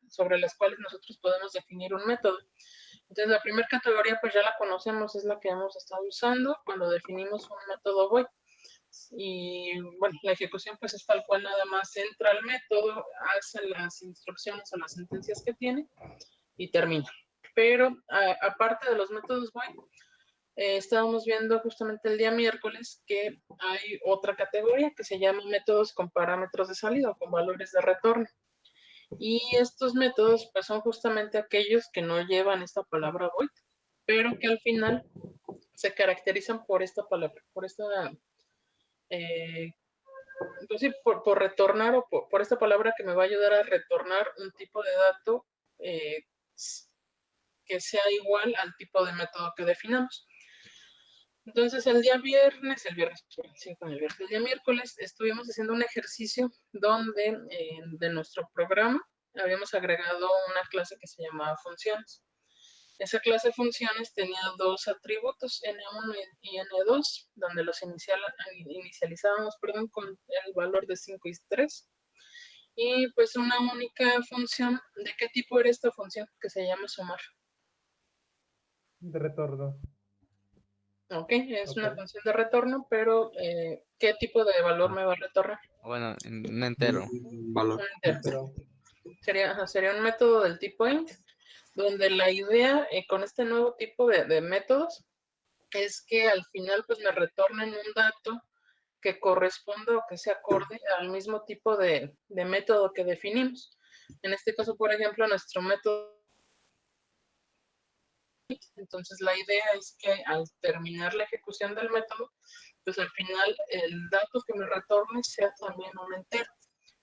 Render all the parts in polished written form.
sobre las cuales nosotros podemos definir un método. Entonces, la primera categoría, pues ya la conocemos, es la que hemos estado usando cuando definimos un método void. Y bueno, la ejecución pues es tal cual, nada más entra al método, hace las instrucciones o las sentencias que tiene y termina. Pero aparte de los métodos void, estábamos viendo justamente el día miércoles que hay otra categoría que se llama métodos con parámetros de salida o con valores de retorno. Y estos métodos pues son justamente aquellos que no llevan esta palabra void, pero que al final se caracterizan por esta palabra, por esta, pues sí, por retornar o por esta palabra que me va a ayudar a retornar un tipo de dato eh, que sea igual al tipo de método que definamos. Entonces el día miércoles estuvimos haciendo un ejercicio donde de nuestro programa habíamos agregado una clase que se llamaba funciones. Esa clase de funciones tenía dos atributos, N1 y N2, donde los inicializábamos con el valor de 5 y 3. Y pues una única función. ¿De qué tipo era esta función? Que se llama sumar. De retorno. Ok, es una función de retorno, pero ¿qué tipo de valor me va a retornar? Bueno, un entero. Un valor. Un entero. Sería un método del tipo int, donde la idea con este nuevo tipo de métodos es que al final pues me retornen un dato que corresponda o que se acorde al mismo tipo de método que definimos. En este caso, por ejemplo, nuestro método. Entonces la idea es que al terminar la ejecución del método, pues al final el dato que me retorne sea también un entero.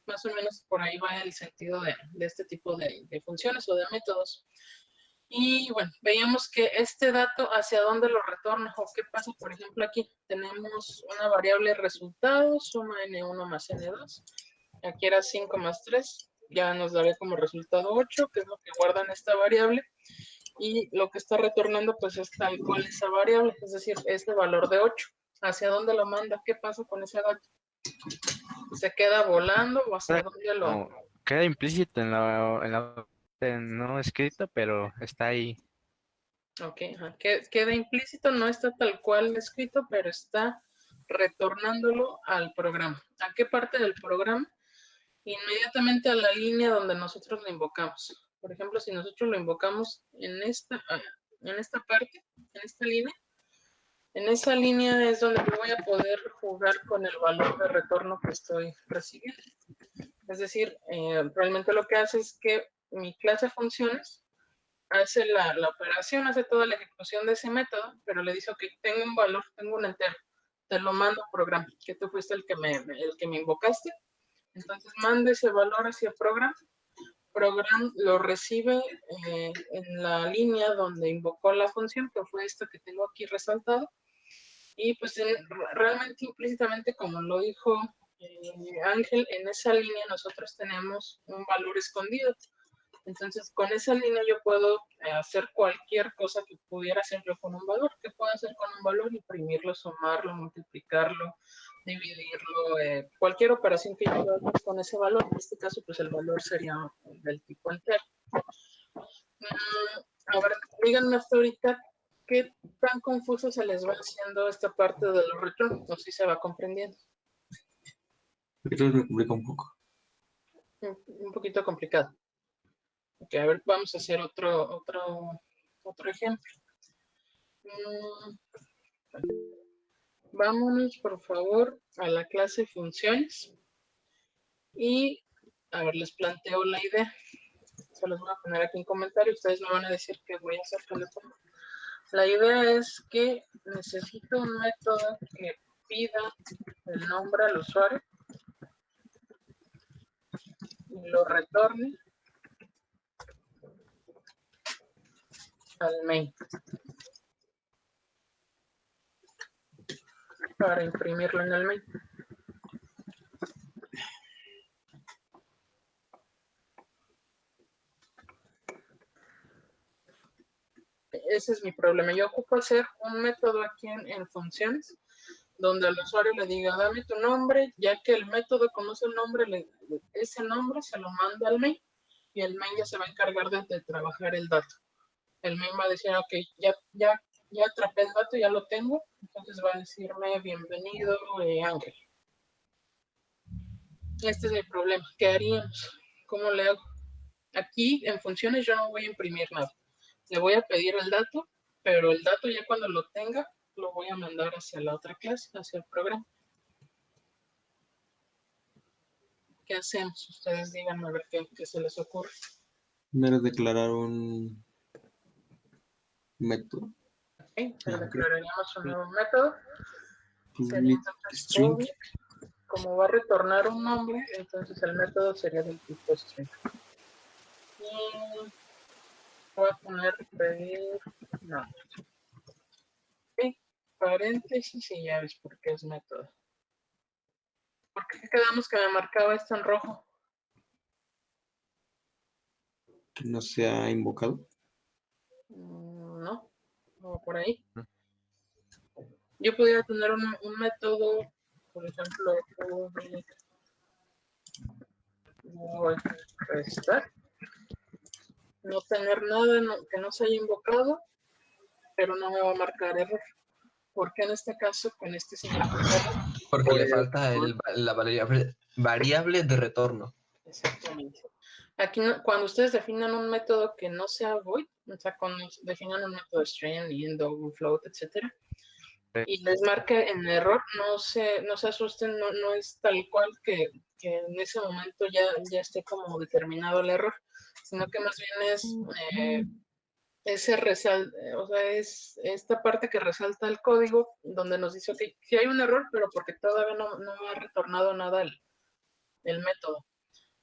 Más o menos por ahí va el sentido de este tipo de funciones o de métodos. Y bueno, veíamos que este dato hacia dónde lo retorna o qué pasa, por ejemplo, aquí tenemos una variable resultado, suma n1 más n2. Aquí era 5 más 3, ya nos daría como resultado 8, que es lo que guarda en esta variable. Y lo que está retornando pues es tal cual esa variable, es decir, este valor de 8. ¿Hacia dónde lo manda? ¿Qué pasa con ese dato? ¿Se queda volando o hacia dónde lo...? No, queda implícito en la no escrito, pero está ahí. Ok, queda implícito, no está tal cual escrito, pero está retornándolo al programa. ¿A qué parte del programa? Inmediatamente a la línea donde nosotros lo invocamos. Por ejemplo, si nosotros lo invocamos en esta parte, en esta línea, en esa línea es donde voy a poder jugar con el valor de retorno que estoy recibiendo. Es decir, realmente lo que hace es que mi clase funciones hace la operación, hace toda la ejecución de ese método, pero le dice, ok, tengo un valor, tengo un entero, te lo mando a programa, que tú fuiste el que me invocaste. Entonces manda ese valor hacia programa lo recibe en la línea donde invocó la función, que fue esta que tengo aquí resaltado, y pues realmente implícitamente, como lo dijo Ángel, en esa línea nosotros tenemos un valor escondido. Entonces, con esa línea yo puedo hacer cualquier cosa que pudiera hacer yo con un valor. ¿Qué puedo hacer con un valor? Imprimirlo, sumarlo, multiplicarlo, dividirlo, cualquier operación que yo haga con ese valor. En este caso, pues el valor sería del tipo entero. A ver, díganme hasta ahorita qué tan confuso se les va haciendo esta parte de los returns, o si se va comprendiendo. Entonces me complica un poco. Un poquito complicado. Ok, a ver, vamos a hacer otro ejemplo. Vámonos, por favor, a la clase funciones. Y, a ver, les planteo la idea. Se los voy a poner aquí en comentario. Ustedes me van a decir qué voy a hacer con esto. La idea es que necesito un método que pida el nombre al usuario y lo retorne al main para imprimirlo en el main. Ese es mi problema. Yo ocupo hacer un método aquí en funciones donde al usuario le diga, dame tu nombre, ya que el método conoce el nombre, ese nombre se lo manda al main y el main ya se va a encargar de trabajar el dato. El main va a decir, ok, ya atrapé el dato, ya lo tengo, entonces va a decirme bienvenido Ángel. Este es el problema. ¿Qué haríamos? ¿Cómo le hago? Aquí en funciones yo no voy a imprimir nada. Le voy a pedir el dato, pero el dato ya cuando lo tenga, lo voy a mandar hacia la otra clase, hacia el programa. ¿Qué hacemos? Ustedes díganme a ver qué se les ocurre. Primero declarar un método. Okay, declararíamos un nuevo método. Sería Public entonces string. public. Como va a retornar un nombre, entonces el método sería del tipo string. Y voy a poner pedir nombre. Ok, paréntesis y ya ves por qué es método. ¿Por qué quedamos que me marcaba esto en rojo? Que no sea invocado. No, no por ahí. Yo podría tener un método, por ejemplo, voy a restar, no tener nada que no se haya invocado, pero no me va a marcar error. ¿Por qué en este caso con este significado? Porque le falta la variable de retorno. Exactamente. Aquí cuando ustedes definan un método que no sea void, o sea, cuando definan un método string, int, float, etcétera, y les marque en error, no se asusten, no es tal cual que en ese momento ya esté como determinado el error, sino que más bien es o sea, es esta parte que resalta el código donde nos dice, ok, si hay un error, pero porque todavía no ha retornado nada el método.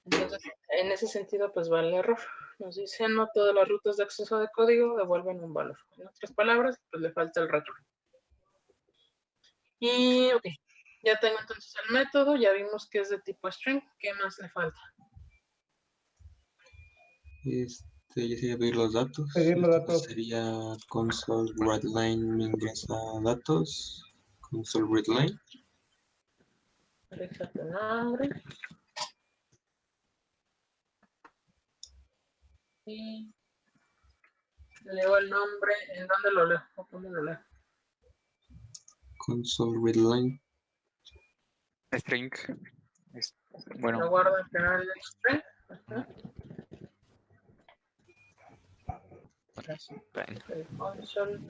Entonces, en ese sentido, pues va el error. Nos dice, no todas las rutas de acceso de código devuelven un valor. En otras palabras, pues le falta el retorno. Y, ok, ya tengo entonces el método, ya vimos que es de tipo string. ¿Qué más le falta? Ya sería pedir los datos. Pedir los datos. Sería console readline ingresa datos. Console readline. Deja tu nombre. Y leo el nombre. ¿En dónde lo leo? ¿O cómo lo leo? Console readline. String. Lo Bueno, guardo al final del string. Ajá. Así, bueno. el console.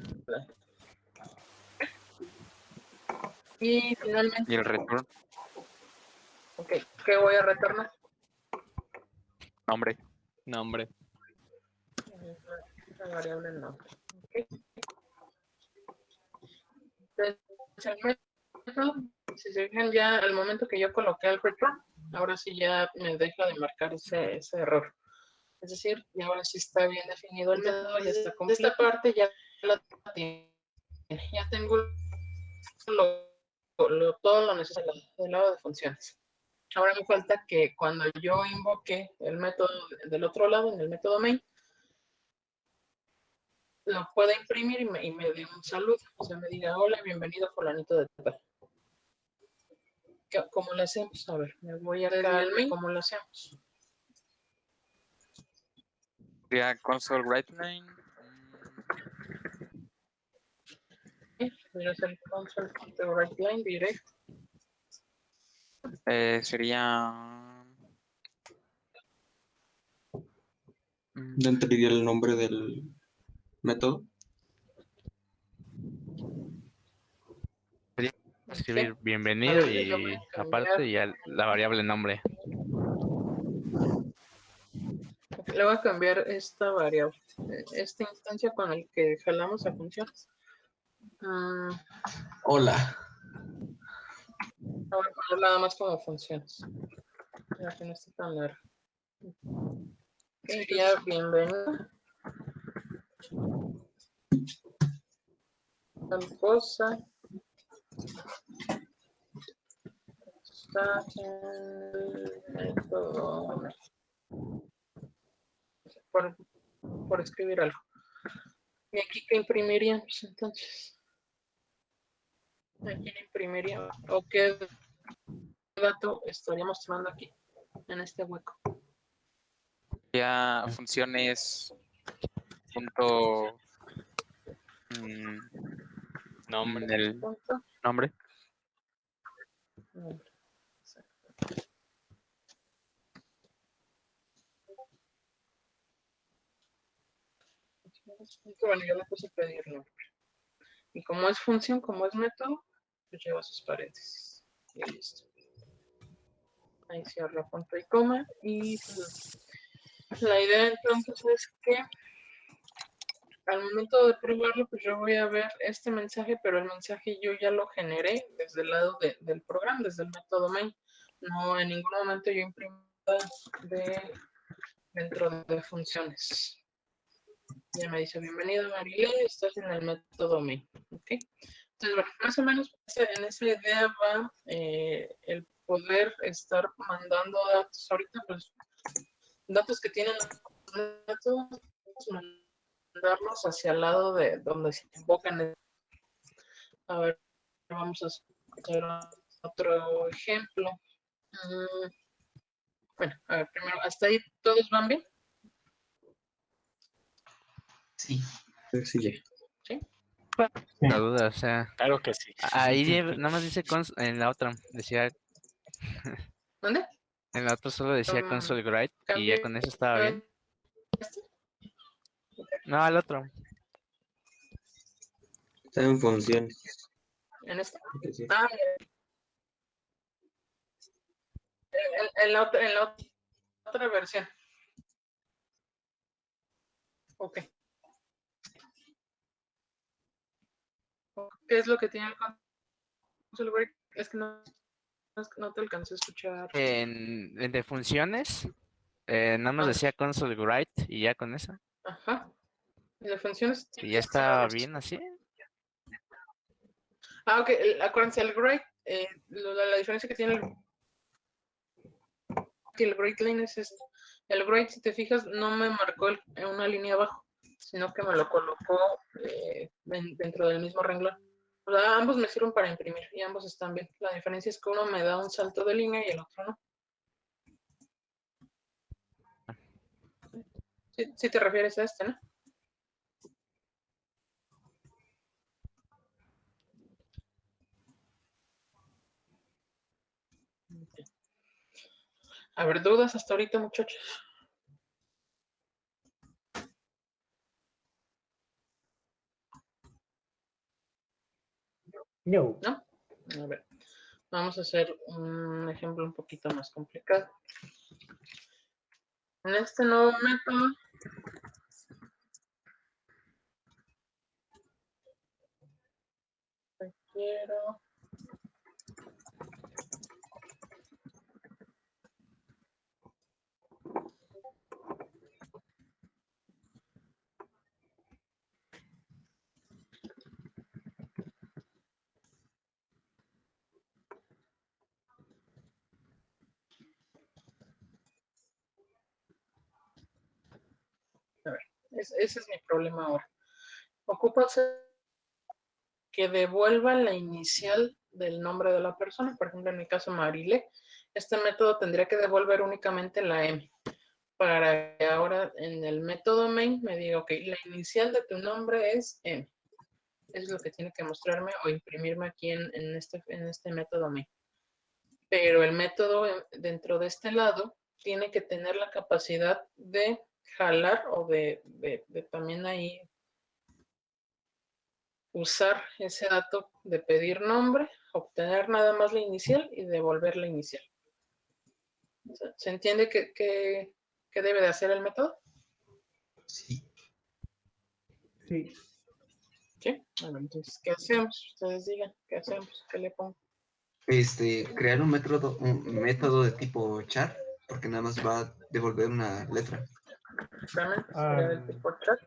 Y finalmente, Y el return, ok, ¿qué voy a retornar? nombre. Nombre. La variable nombre. Okay. Entonces, el método, si se fijan ya al momento que yo coloqué el return, ahora sí ya me deja de marcar ese error. Es decir, y ahora sí está bien definido el método, ya está completo. Esta parte ya la tiene. Ya tengo todo lo necesario del lado de funciones. Ahora me falta que cuando yo invoque el método del otro lado, en el método main, lo pueda imprimir y me dé un saludo. O sea, me diga, hola, bienvenido fulanito de tal. ¿Cómo lo hacemos? A ver, me voy acá al main. ¿Cómo lo hacemos? Sería console writeline. Voy a hacer console write line directo. Sería. Dentro iría el nombre del método. Escribir ¿Sí? bienvenido A ver, yo voy y a cambiar. aparte ya la variable nombre. Le voy a cambiar esta variable, esta instancia con el que jalamos a funciones. Hola. Voy a poner nada más como funciones. Para que no esté tan largo. Sería bienvenido. Tal cosa. Está en el método. Por escribir algo. ¿Y aquí qué imprimiríamos entonces? ¿Aquí le imprimiría? ¿O qué dato estaríamos tomando aquí? En este hueco. Ya funciones punto Nombre. el Punto. nombre. Nombre. Exacto. Bueno, yo le puse pedir nombre. Y como es función, como es método, pues lleva sus paréntesis. Y listo. Ahí cierro punto y coma. Y pues, la idea entonces es que al momento de probarlo, pues yo voy a ver este mensaje, pero el mensaje yo ya lo generé desde el lado del programa, desde el método main. No, en ningún momento yo imprimí dentro de funciones. Ya me dice, bienvenido Marilé, estás en el método main. ¿Okay? Entonces, bueno, más o menos en esa idea va el poder estar mandando datos. Ahorita, pues, datos que tienen los métodos, mandarlos hacia el lado de donde se invocan. A ver, vamos a hacer otro ejemplo. Bueno, a ver, primero, ¿hasta ahí todos van bien? Sí. Sí, ya. ¿Sí? La duda, o sea, Claro que sí. ahí nada más dice en la otra, decía, ¿Dónde? en la otra solo decía console write y Cambio ya con eso estaba bien. No, al otro. Está en funciones. en esta. Ok, sí. Ah, mira, en la otra versión. Ok. ¿Qué es lo que tiene el console break? Es que no te alcancé a escuchar. En de funciones, nada más Ah, decía console write y ya con eso. ajá. Y de funciones Y ya tienes que estaba cerrar esto. bien así. Ah, ok. Acuérdense, el break, la diferencia que tiene el break line es esto. El break, si te fijas, no me marcó en una línea abajo, sino que me lo colocó dentro del mismo renglón. O sea, ambos me sirven para imprimir y ambos están bien. La diferencia es que uno me da un salto de línea y el otro no. Si te refieres a este, ¿no? A ver, dudas hasta ahorita, muchachos. No. ¿No? A ver, vamos a hacer un ejemplo un poquito más complicado. En este nuevo método, quiero a ver, ese es mi problema ahora. Ocupo hacer que devuelva la inicial del nombre de la persona. Por ejemplo, en mi caso, Marile. Este método tendría que devolver únicamente la M. Para que ahora en el método main me diga, ok, la inicial de tu nombre es M. Eso es lo que tiene que mostrarme o imprimirme aquí en este método main. Pero el método dentro de este lado tiene que tener la capacidad de jalar o de también ahí usar ese dato de pedir nombre, obtener nada más la inicial y devolver la inicial. ¿Se entiende qué debe de hacer el método? Sí. Sí. ¿Sí? Bueno, entonces, ¿qué hacemos? Ustedes digan, ¿qué hacemos? ¿Qué le pongo? Crear un método de tipo char, porque nada más va a devolver una letra. Realmente sería del tipo chat,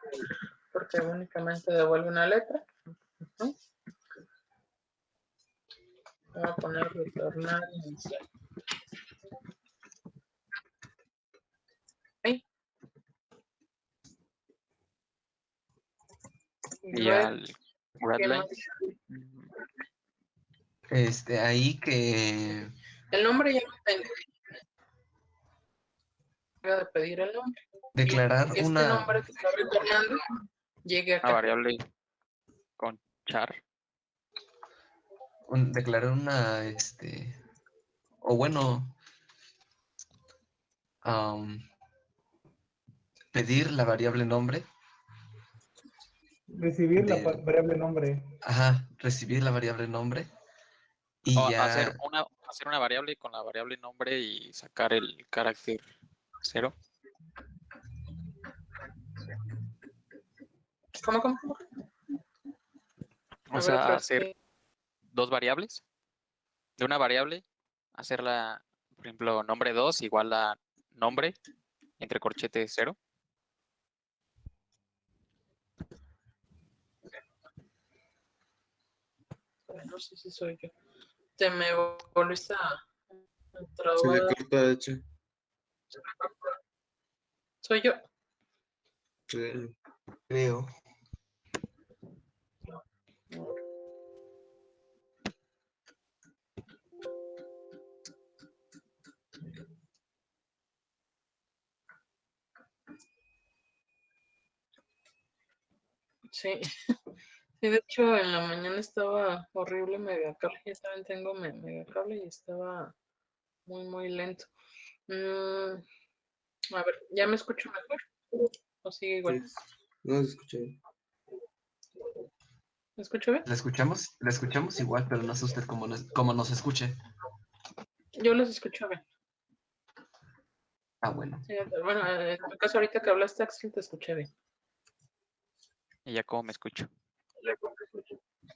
porque únicamente devuelve una letra. Voy a poner retornar inicial. ¿Sí? Y y luego, al ¿qué redline. más? Ahí que El nombre ya lo tengo. Voy a pedir el nombre. Declarar que este una... nombre que está retornando llegue Una acá. variable con char. declarar una, o bueno, pedir la variable nombre Recibir la de, variable nombre. recibir la variable nombre y O ya, hacer una variable con la variable nombre y sacar el carácter 0. ¿Cómo? A O ver, sea, otra vez. hacer dos variables. De una variable, hacerla, por ejemplo, nombre 2 igual a nombre, entre corchetes 0. No sé si soy yo. Te me volviste a Se trabar. le corta, de hecho. Soy yo. Sí. creo, Sí. Sí, de hecho, en la mañana estaba horrible Megacable. Ya saben, tengo Megacable y estaba muy lento. A ver, ¿ya me escucho mejor? ¿O sigue igual? Sí. No se escucha bien. ¿Me escucho bien? la escuchamos igual, pero no sé usted cómo nos escuche. Yo los escucho bien. Ah, bueno. Sí, bueno, en tu caso, ahorita que hablaste, Axel, te escuché bien. Y ya como me escucho.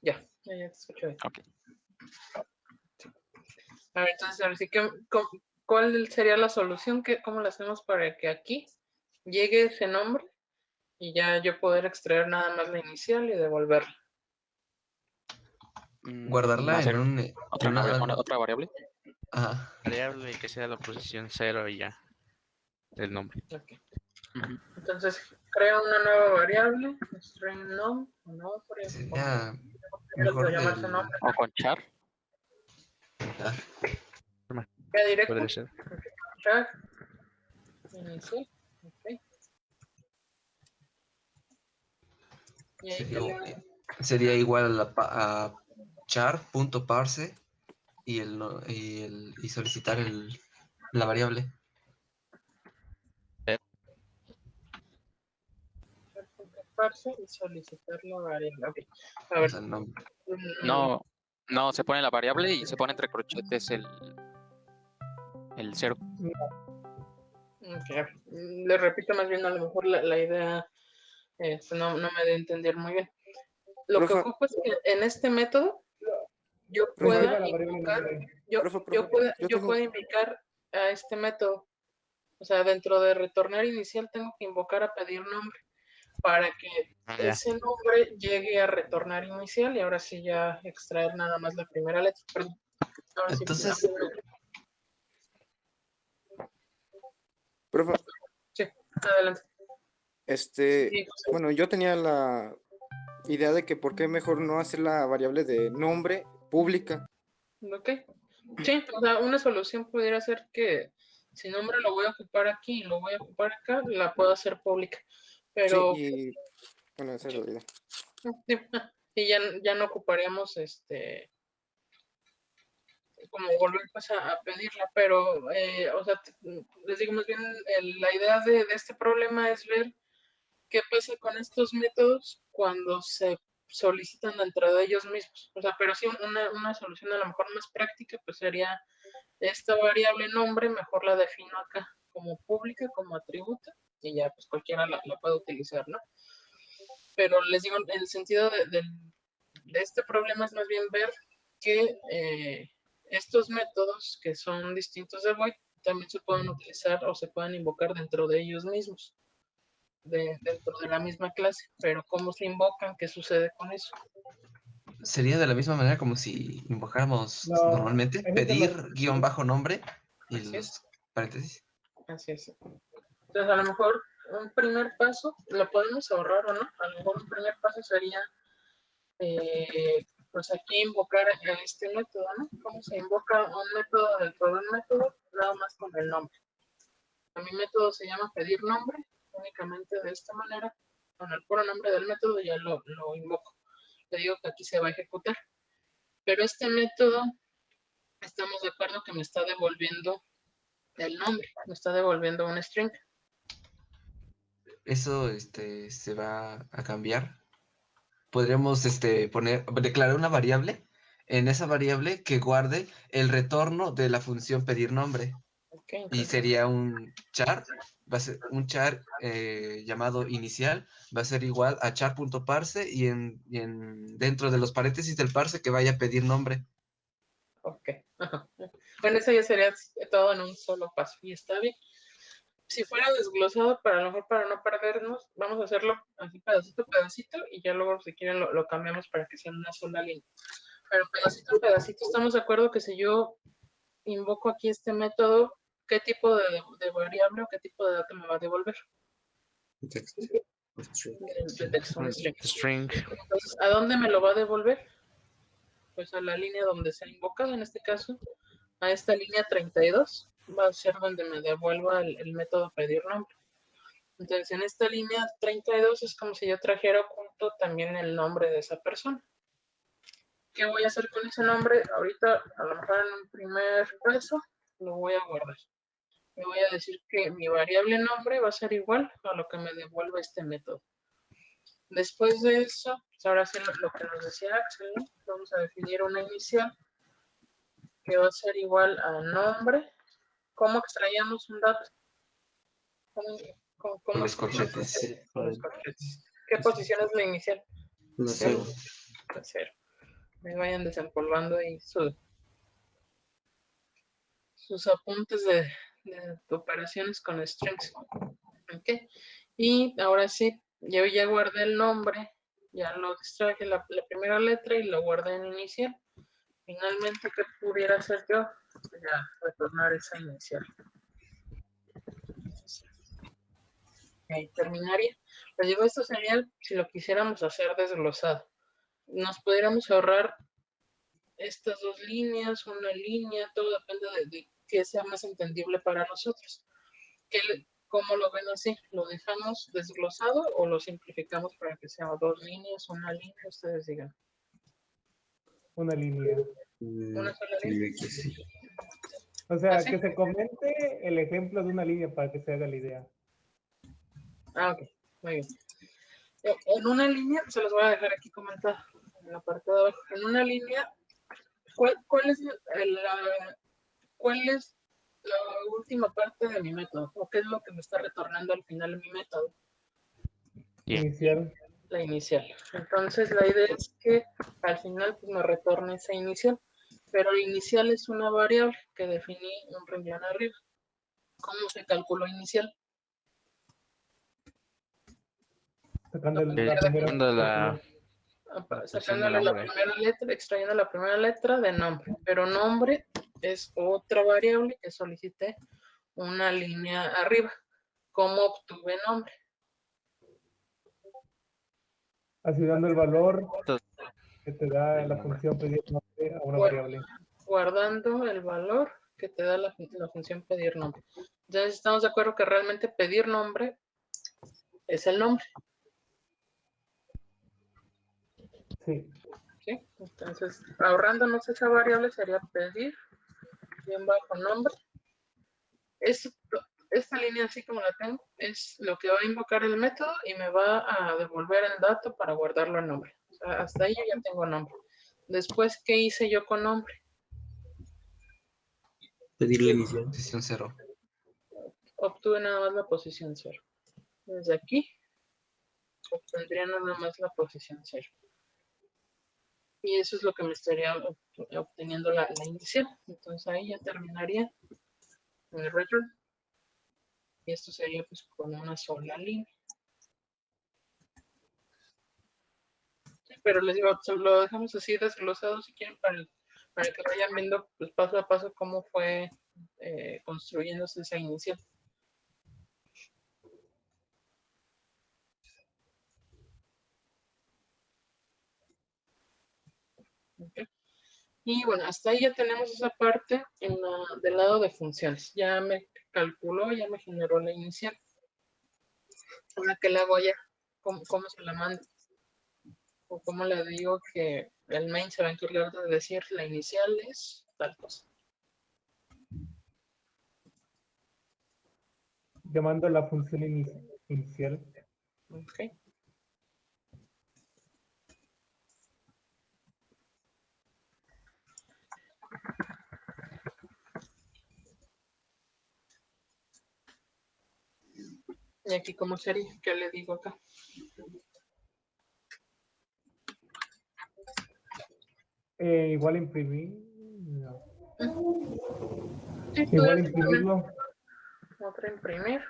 Ya te escucho bien. Ok. A ver, entonces, ahora sí que, ¿cuál sería la solución? ¿Cómo la hacemos para que aquí llegue ese nombre y ya yo poder extraer nada más la inicial y devolverla? Guardarla en Hacer en otra variable. ajá, Variable que sea la posición 0 y ya. El nombre. Ok. Ujú. Entonces, creo una nueva variable, string num, o no, por ejemplo, sería como mejor llamarse el... nombre. O con char. Ya directo, Podría ser. char, inicial, ok. Y ahí que Sería, le sería igual a char.parse y y solicitar la variable. parse y solicitar la variable. Ok. A O ver, sea, el nombre. No, no, se pone la variable y se pone entre corchetes el 0. ok, a ver, le repito más bien, a lo mejor la idea no me de entender muy bien. Lo que Profe, ocupo es que en este método yo profe, Reciba pueda la variable invocar, nombre. profe, yo yo tengo, pueda indicar a este método. O sea, dentro de retornar inicial tengo que invocar a pedir nombre para que Ya. ese nombre llegue a retornar inicial y ahora sí ya extraer nada más la primera letra. Perdón. Ahora sí. Entonces, profe, Sí, adelante. Sí, bueno, yo tenía la idea de que por qué mejor no hacer la variable de nombre pública. ok. Sí, o sea, una solución pudiera ser que si nombre lo voy a ocupar aquí y lo voy a ocupar acá, la puedo hacer pública. Sí, Pero y bueno, esa es la idea. sí, y ya no ocuparíamos como volver pues a pedirla, pero o sea, les digo más bien, la idea de este problema es ver qué pasa con estos métodos cuando se solicitan dentro de ellos mismos. O sea, pero sí una solución a lo mejor más práctica pues sería esta variable nombre, mejor la defino acá como pública, como atributo, y ya pues cualquiera la puede utilizar, ¿no? Pero les digo, el sentido de este problema es más bien ver que estos métodos que son distintos de void también se pueden utilizar o se pueden invocar dentro de ellos mismos, dentro de la misma clase, pero cómo se invocan, qué sucede con eso. sería de la misma manera como si invocáramos No, normalmente, ese tema. pedir guión bajo nombre y Así es, los paréntesis. así es. Entonces a lo mejor un primer paso, lo podemos ahorrar o no, a lo mejor un primer paso sería pues aquí invocar a este método, ¿no? ¿Cómo se invoca un método dentro de un método? Nada más con el nombre. A mi método se llama pedir nombre únicamente de esta manera, con el puro nombre del método ya lo invoco. Le digo que aquí se va a ejecutar. Pero este método, estamos de acuerdo que me está devolviendo el nombre, me está devolviendo un string. Eso se va a cambiar. Podríamos declarar una variable. En esa variable que guarde el retorno de la función pedir nombre. Ok, Y entonces, sería un char, va a ser un char llamado inicial, va a ser igual a char.parse y dentro de los paréntesis del parse que vaya a pedir nombre. ok. Ajá. Bueno, eso ya sería todo en un solo paso y está bien. Si fuera desglosado, para a lo mejor para no perdernos, vamos a hacerlo así pedacito a pedacito y ya luego si quieren lo cambiamos para que sea una sola línea. Pero pedacito a pedacito, estamos de acuerdo que si yo invoco aquí este método, ¿qué tipo de variable o qué tipo de dato me va a devolver? Texto. String. De texto, un string. String. Entonces, ¿a dónde me lo va a devolver? Pues a la línea donde se ha invocado, en este caso, a esta línea 32, va a ser donde me devuelva el método pedir nombre. Entonces, en esta línea 32 es como si yo trajera oculto también el nombre de esa persona. ¿Qué voy a hacer con ese nombre? Ahorita, a lo mejor en un primer paso, lo voy a guardar. Le voy a decir que mi variable nombre va a ser igual a lo que me devuelve este método. Después de eso, pues ahora sí lo que nos decía Axel, ¿no? Vamos a definir una inicial que va a ser igual a nombre. ¿Cómo extraíamos un dato? Con los corchetes. Con los corchetes. ¿Qué posición es la inicial? Una cero. La cero. Me vayan desempolvando ahí sus apuntes de operaciones con strings. ¿Ok? Y ahora sí, yo ya guardé el nombre, ya lo extraje la primera letra y lo guardé en inicial. Finalmente, ¿qué pudiera hacer yo? Ya retornar esa inicial. Ahí terminaría. Les digo, esto sería si lo quisiéramos hacer desglosado. Nos pudiéramos ahorrar estas dos líneas, una línea, todo depende de que sea más entendible para nosotros. ¿Cómo lo ven así? ¿Lo dejamos desglosado o lo simplificamos para que sea dos líneas, una línea? Ustedes digan. Una línea. ¿Una sola línea? Diría que sí. O sea, ¿Ah, sí? que se comente el ejemplo de una línea para que se haga la idea. Ah, ok. Muy bien. En una línea, se los voy a dejar aquí comentado en la parte de abajo. En una línea, ¿cuál es la última parte de mi método? ¿O qué es lo que me está retornando al final de mi método? Bien. Inicial. La inicial. Entonces, la idea es que al final pues, me retorne esa inicial. Pero la inicial es una variable que definí un renglón arriba. ¿Cómo se calculó inicial? Sacando la Sacándole primera. Sacándole la primera letra, extrayendo la primera letra de nombre. Pero nombre es otra variable que solicité una línea arriba. ¿Cómo obtuve nombre? Así dando el valor que te da la función pedir nombre a una variable. Guardando el valor que te da la función pedir nombre. Entonces estamos de acuerdo que realmente pedir nombre es el nombre. Sí. ¿Sí? Entonces, ahorrándonos esa variable sería pedir bien bajo nombre. Esta línea así como la tengo es lo que va a invocar el método y me va a devolver el dato para guardarlo en nombre. O sea, hasta ahí yo ya tengo nombre. Después, ¿qué hice yo con nombre? Pedir la inicial. Posición 0. Obtuve nada más la posición 0. Desde aquí obtendría nada más la posición 0. Y eso es lo que me estaría obteniendo la inicial. Entonces ahí ya terminaría el return. Y esto sería pues con una sola línea. Sí, pero les digo, lo dejamos así desglosado si quieren para que vayan viendo pues, paso a paso cómo fue construyéndose esa inicial. Okay. Y bueno, hasta ahí ya tenemos esa parte del lado de funciones. Ya me calculó, ya me generó la inicial. Ahora que la hago ya, ¿cómo se la mando? O cómo le digo que el main se va a encargar de decir la inicial es tal cosa. Llamando a la función inicial. Ok. Y aquí, ¿cómo sería? ¿Qué le digo acá? Igual imprimir. No. Sí, Igual todavía imprimirlo. otra imprimir.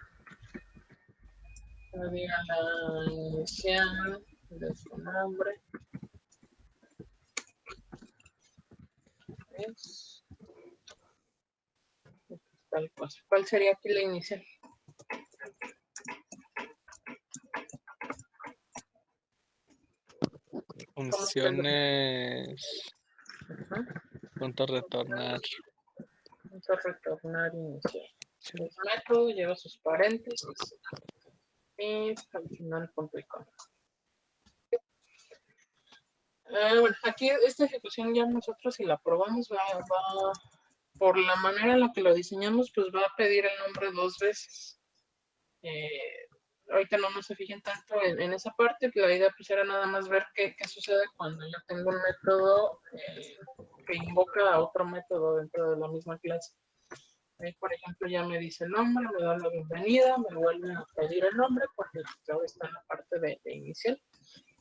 Que diga la inicial de su nombre. Es tal cosa. ¿Cuál sería aquí la inicial? Funciones. Ajá. Punto retornar. Vamos a retornar inicial. El método lleva sus paréntesis y al final punto y coma. Bueno, aquí esta ejecución ya nosotros si la probamos por la manera en la que lo diseñamos, pues va a pedir el nombre 2 veces. Ahorita no se fijen tanto en esa parte, que la idea pues era nada más ver qué sucede cuando yo tengo un método que invoca a otro método dentro de la misma clase. Por ejemplo, ya me dice el nombre, me da la bienvenida, me vuelve a pedir el nombre porque todo está en la parte de inicial.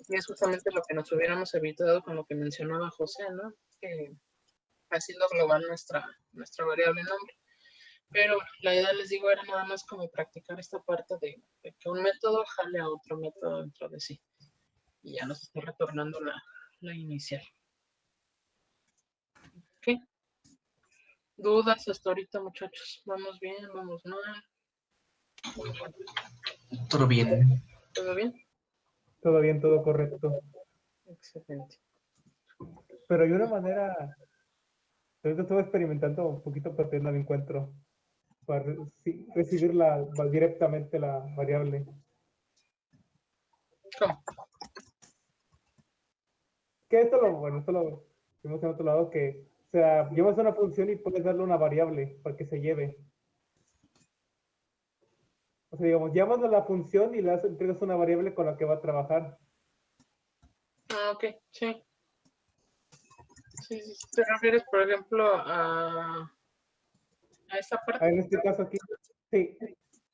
Y es justamente lo que nos hubiéramos evitado con lo que mencionaba José, ¿no? Que haciendo global nuestra variable nombre. Pero la idea, les digo, era nada más como practicar esta parte de que un método jale a otro método dentro de sí. Y ya nos está retornando la inicial. ¿Ok? ¿Dudas hasta ahorita, muchachos? ¿Vamos bien? ¿Vamos mal? Todo bien. ¿Todo bien? Todo bien, todo correcto. Excelente. Pero hay una manera. Ahorita estuve experimentando un poquito, pero no la encuentro. Para recibir directamente la variable. ¿Cómo? Que esto lo vimos en otro lado, que, o sea, llevas una función y puedes darle una variable para que se lleve. O sea, digamos, llamas a la función y le entregas una variable con la que va a trabajar. Ah, ok, sí. Sí, sí, ¿te refieres, por ejemplo, a esta parte? En este caso aquí, sí,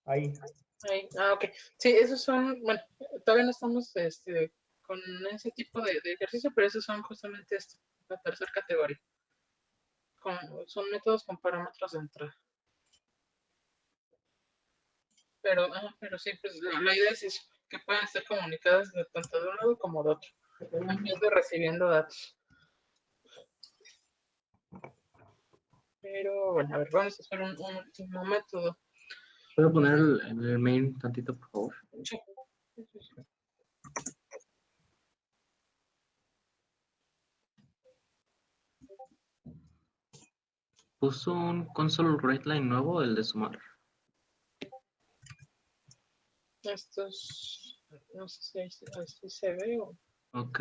ahí. Ahí. Ah, ok. Sí, esos son, bueno, todavía no estamos con ese tipo de ejercicio, pero esos son justamente la tercera categoría. Son métodos con parámetros de entrada. Pero sí, pues la idea es eso, que puedan ser comunicadas de tanto de un lado como de otro, en vez de recibiendo datos. Pero bueno, a ver, vamos a hacer un último método. ¿Puedo poner el main tantito, por favor? Sí. Sí, sí, sí. ¿Puso un console writeline nuevo, el de sumar? Estos, no sé si así se ve o... Ok.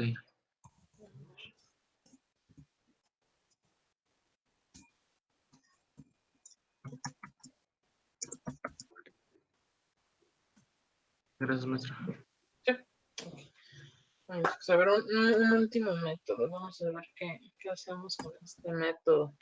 Gracias, maestra. Sí. Vamos a ver un último método. Vamos a ver qué hacemos con este método.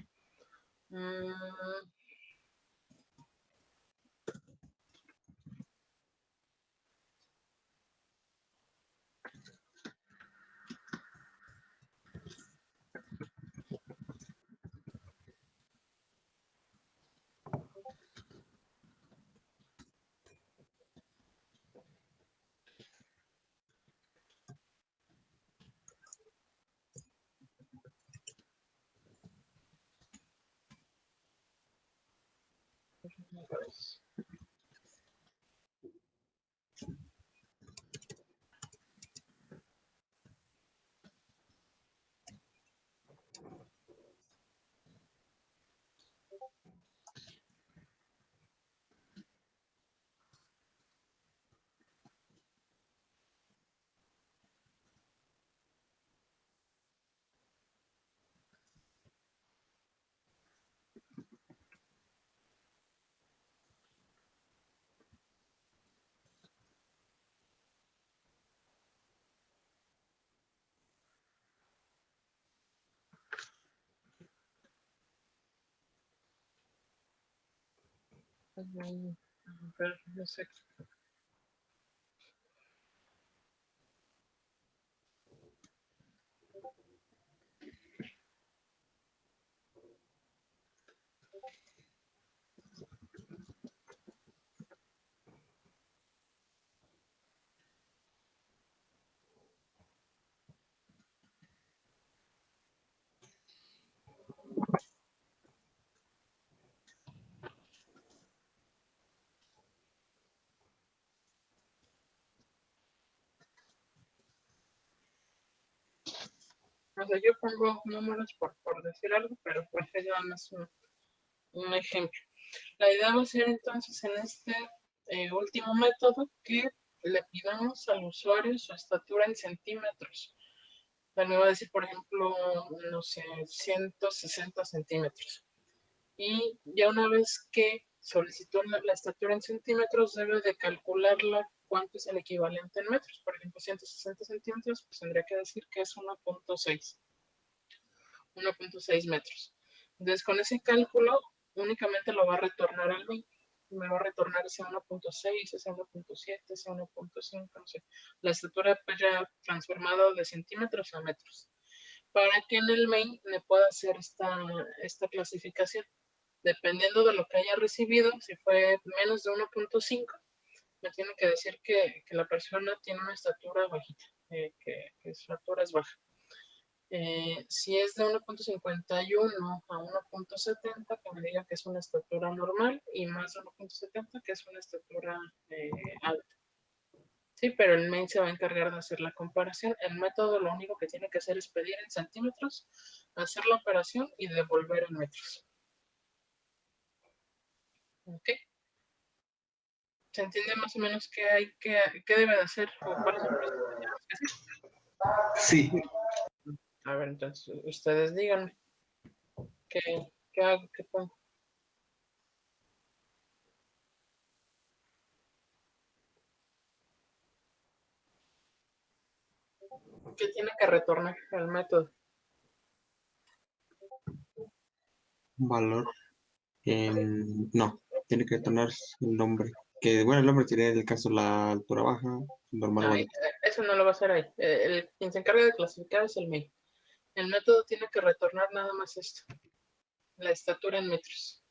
A ver, no sé. O sea, yo pongo números por decir algo, pero pues es nada más un ejemplo. La idea va a ser entonces en este último método que le pidamos al usuario su estatura en centímetros. O sea, me va a decir, por ejemplo, no sé, 160 centímetros. Y ya una vez que solicitó la estatura en centímetros, debe de calcularla cuánto es el equivalente en metros. Por ejemplo, 160 centímetros, pues tendría que decir que es 1.6 metros. Entonces, con ese cálculo, únicamente lo va a retornar al main. Me va a retornar ese 1.6, ese 1.7, ese 1.5, no sé. La estatura pues ya transformada de centímetros a metros. Para que en el main me pueda hacer esta clasificación. Dependiendo de lo que haya recibido, si fue menos de 1.5, me tiene que decir que la persona tiene una estatura bajita, que su altura es baja. Si es de 1.51 a 1.70, que me diga que es una estatura normal, y más de 1.70, que es una estatura alta. Sí, pero el main se va a encargar de hacer la comparación. El método lo único que tiene que hacer es pedir en centímetros, hacer la operación y devolver en metros. ¿Ok? ¿Se entiende más o menos qué debe de hacer o cuáles son los que tenemos que hacer? Sí. A ver, entonces, ustedes díganme qué hago, qué pongo. ¿Qué tiene que retornar el método? Un valor no, tiene que retornar el nombre. Que bueno, el nombre sería en el caso la altura baja, normal o No, alta. eso no lo va a hacer ahí. Quien se encarga de clasificar es el main. El método tiene que retornar nada más esto. La estatura en metros.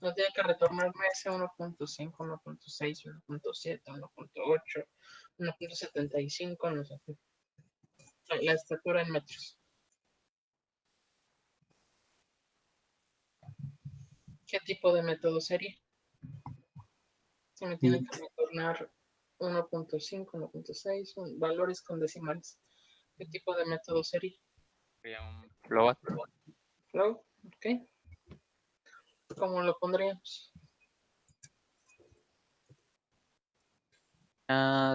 No tiene que retornarme ese 1.5, 1.6, 1.7, 1.8, 1.75, no sé. La estatura en metros. ¿Qué tipo de método sería? Si me tiene que retornar 1.5, 1.6, valores con decimales. ¿Qué tipo de método sería? Sería un float. Flow, ok. ¿Cómo lo pondríamos?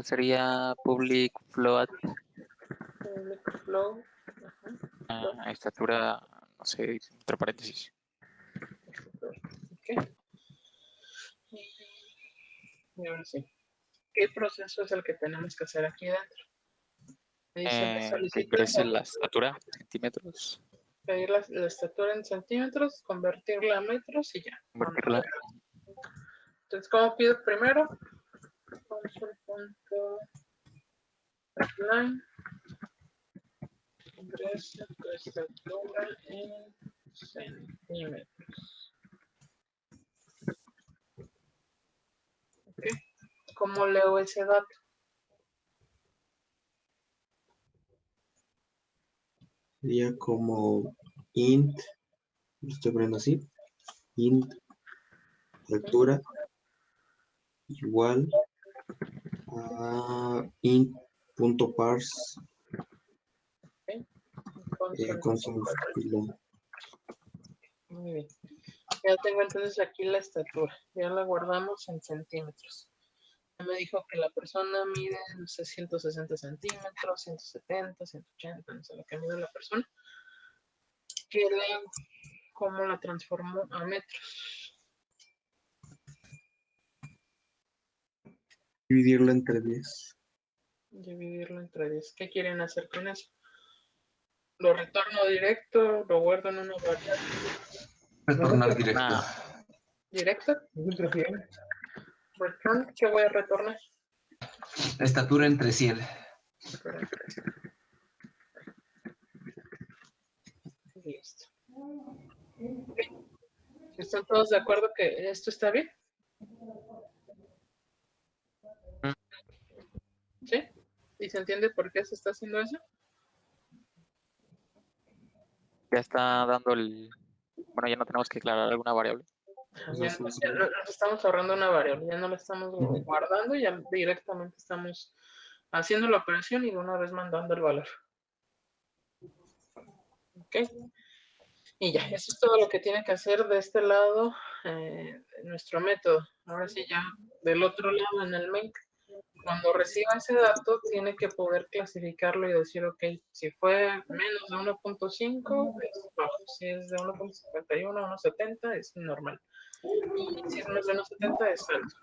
Sería public float, Public flow. Ajá. estatura, no sé, entre paréntesis. Ok. Y ahora sí. ¿Qué proceso es el que tenemos que hacer aquí dentro? Me dice, me Que solicita ingrese la estatura, centímetros, pedir la estatura en centímetros, convertirla a metros y ya. convertirla. Entonces, ¿cómo pido primero? Console.line. Ingresa tu estatura en centímetros. ¿Ok? ¿Cómo leo ese dato? Sería como int, lo estoy poniendo así, int altura igual a int.parse console. Muy bien. Ya tengo entonces aquí la estatura. Ya la guardamos en centímetros. Ya me dijo que la persona mide, no sé, 160 centímetros, 170, 180, no sé lo que mide la persona. ¿Cómo la transformó a metros? Dividirlo entre 10. Dividirlo entre 10. ¿Qué quieren hacer con eso? ¿Lo retorno directo? ¿Lo guardo en una variable? Retornar directo. Ah, Directo. Es entre 100. Return. ¿Qué voy a retornar? Estatura entre 100. Listo. ¿Están todos de acuerdo que esto está bien? ¿Sí? ¿Y se entiende por qué se está haciendo eso? ya está dando el... Bueno, ya no tenemos que declarar alguna variable. Ya nos estamos ahorrando una variable, ya no la estamos guardando, ya directamente estamos haciendo la operación y de una vez mandando el valor. ¿Ok? Y ya, eso es todo lo que tiene que hacer de este lado nuestro método. Ahora sí, ya del otro lado en el main, cuando reciba ese dato, tiene que poder clasificarlo y decir, ok, si fue menos de 1.5, es bajo. Si es de 1.51 a 1.70, es normal. Y si es menos de 1.70, es alto.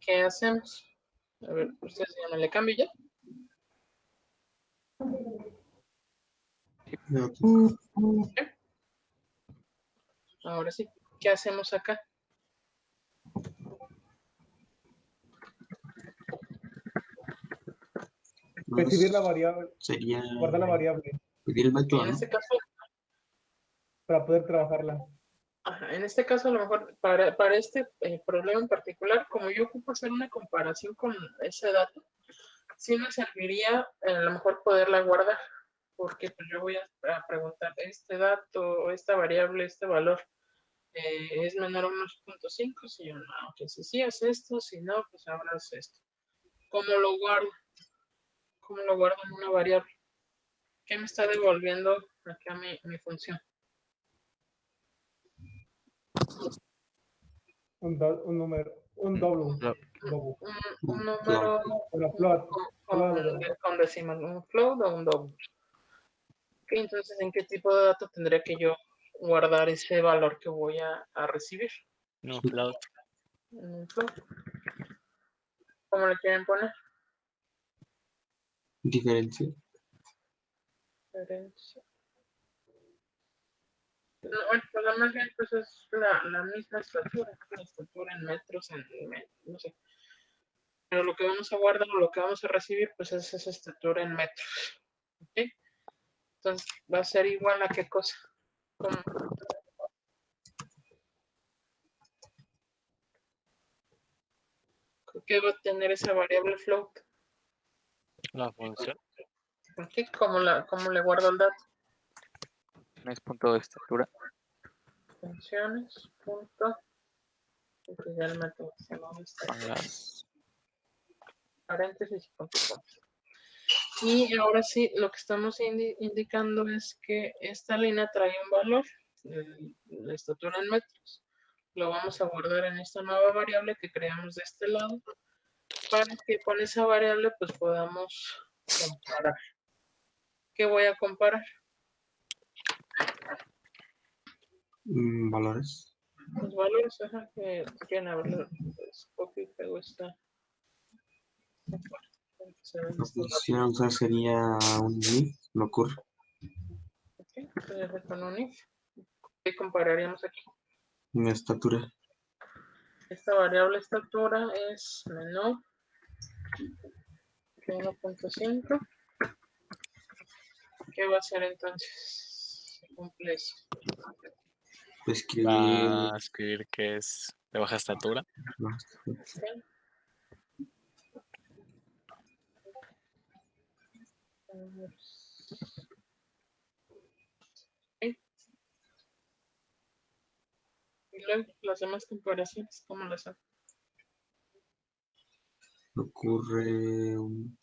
¿Qué hacemos? A ver, ustedes ya no le cambio ya. Ahora sí, ¿qué hacemos acá? Recibir la variable, Sería guardar la variable pedir el método, En ¿no? este caso, para poder trabajarla. ajá, en este caso, a lo mejor para este problema en particular, como yo ocupo hacer una comparación con ese dato, sí me serviría a lo mejor poderla guardar, porque pues yo voy a preguntar este dato, esta variable, este valor, es menor a 1.5, si yo no, que si sí es esto, si no, pues ahora es esto. ¿Cómo lo guardo? ¿Cómo lo guardo en una variable? ¿Qué me está devolviendo acá mi función? Un número, un doble. Lo- Un número Una float. con decimal, un float o un double. Ok, entonces, ¿en qué tipo de dato tendría que yo guardar ese valor que voy a recibir? No, float. En un float. ¿Cómo le quieren poner? Diferencia. Diferencia. No, bueno, pues más bien pues es la misma estatura, la estatura en metros, no sé. Pero lo que vamos a guardar o lo que vamos a recibir, pues es esa estatura en metros. ¿Ok? Entonces, va a ser igual a qué cosa. ¿Cómo? ¿Qué va a tener esa variable float? La función. ¿Ok? ¿Cómo le guardo el dato? No es punto de estatura. Funciones, punto. Porque ya el método se lo Con las... paréntesis y punto. Y ahora sí, lo que estamos indicando es que esta línea trae un valor, la estatura en metros. Lo vamos a guardar en esta nueva variable que creamos de este lado, para que con esa variable pues podamos comparar. ¿Qué voy a comparar? Valores. Los valores, ajá, que quieren haberlo, pues, copio y pego esta. La función a usar sería un if, me ocurre. Ok, entonces con un if. ¿Qué compararíamos aquí? Una estatura. Esta variable estatura es menor que 1.5. ¿Qué va a ser entonces? Se cumple eso. Escribir. Va a escribir que es de baja estatura. Ok. Ok. Y luego las demás comparaciones, ¿cómo las hago? Me ocurre un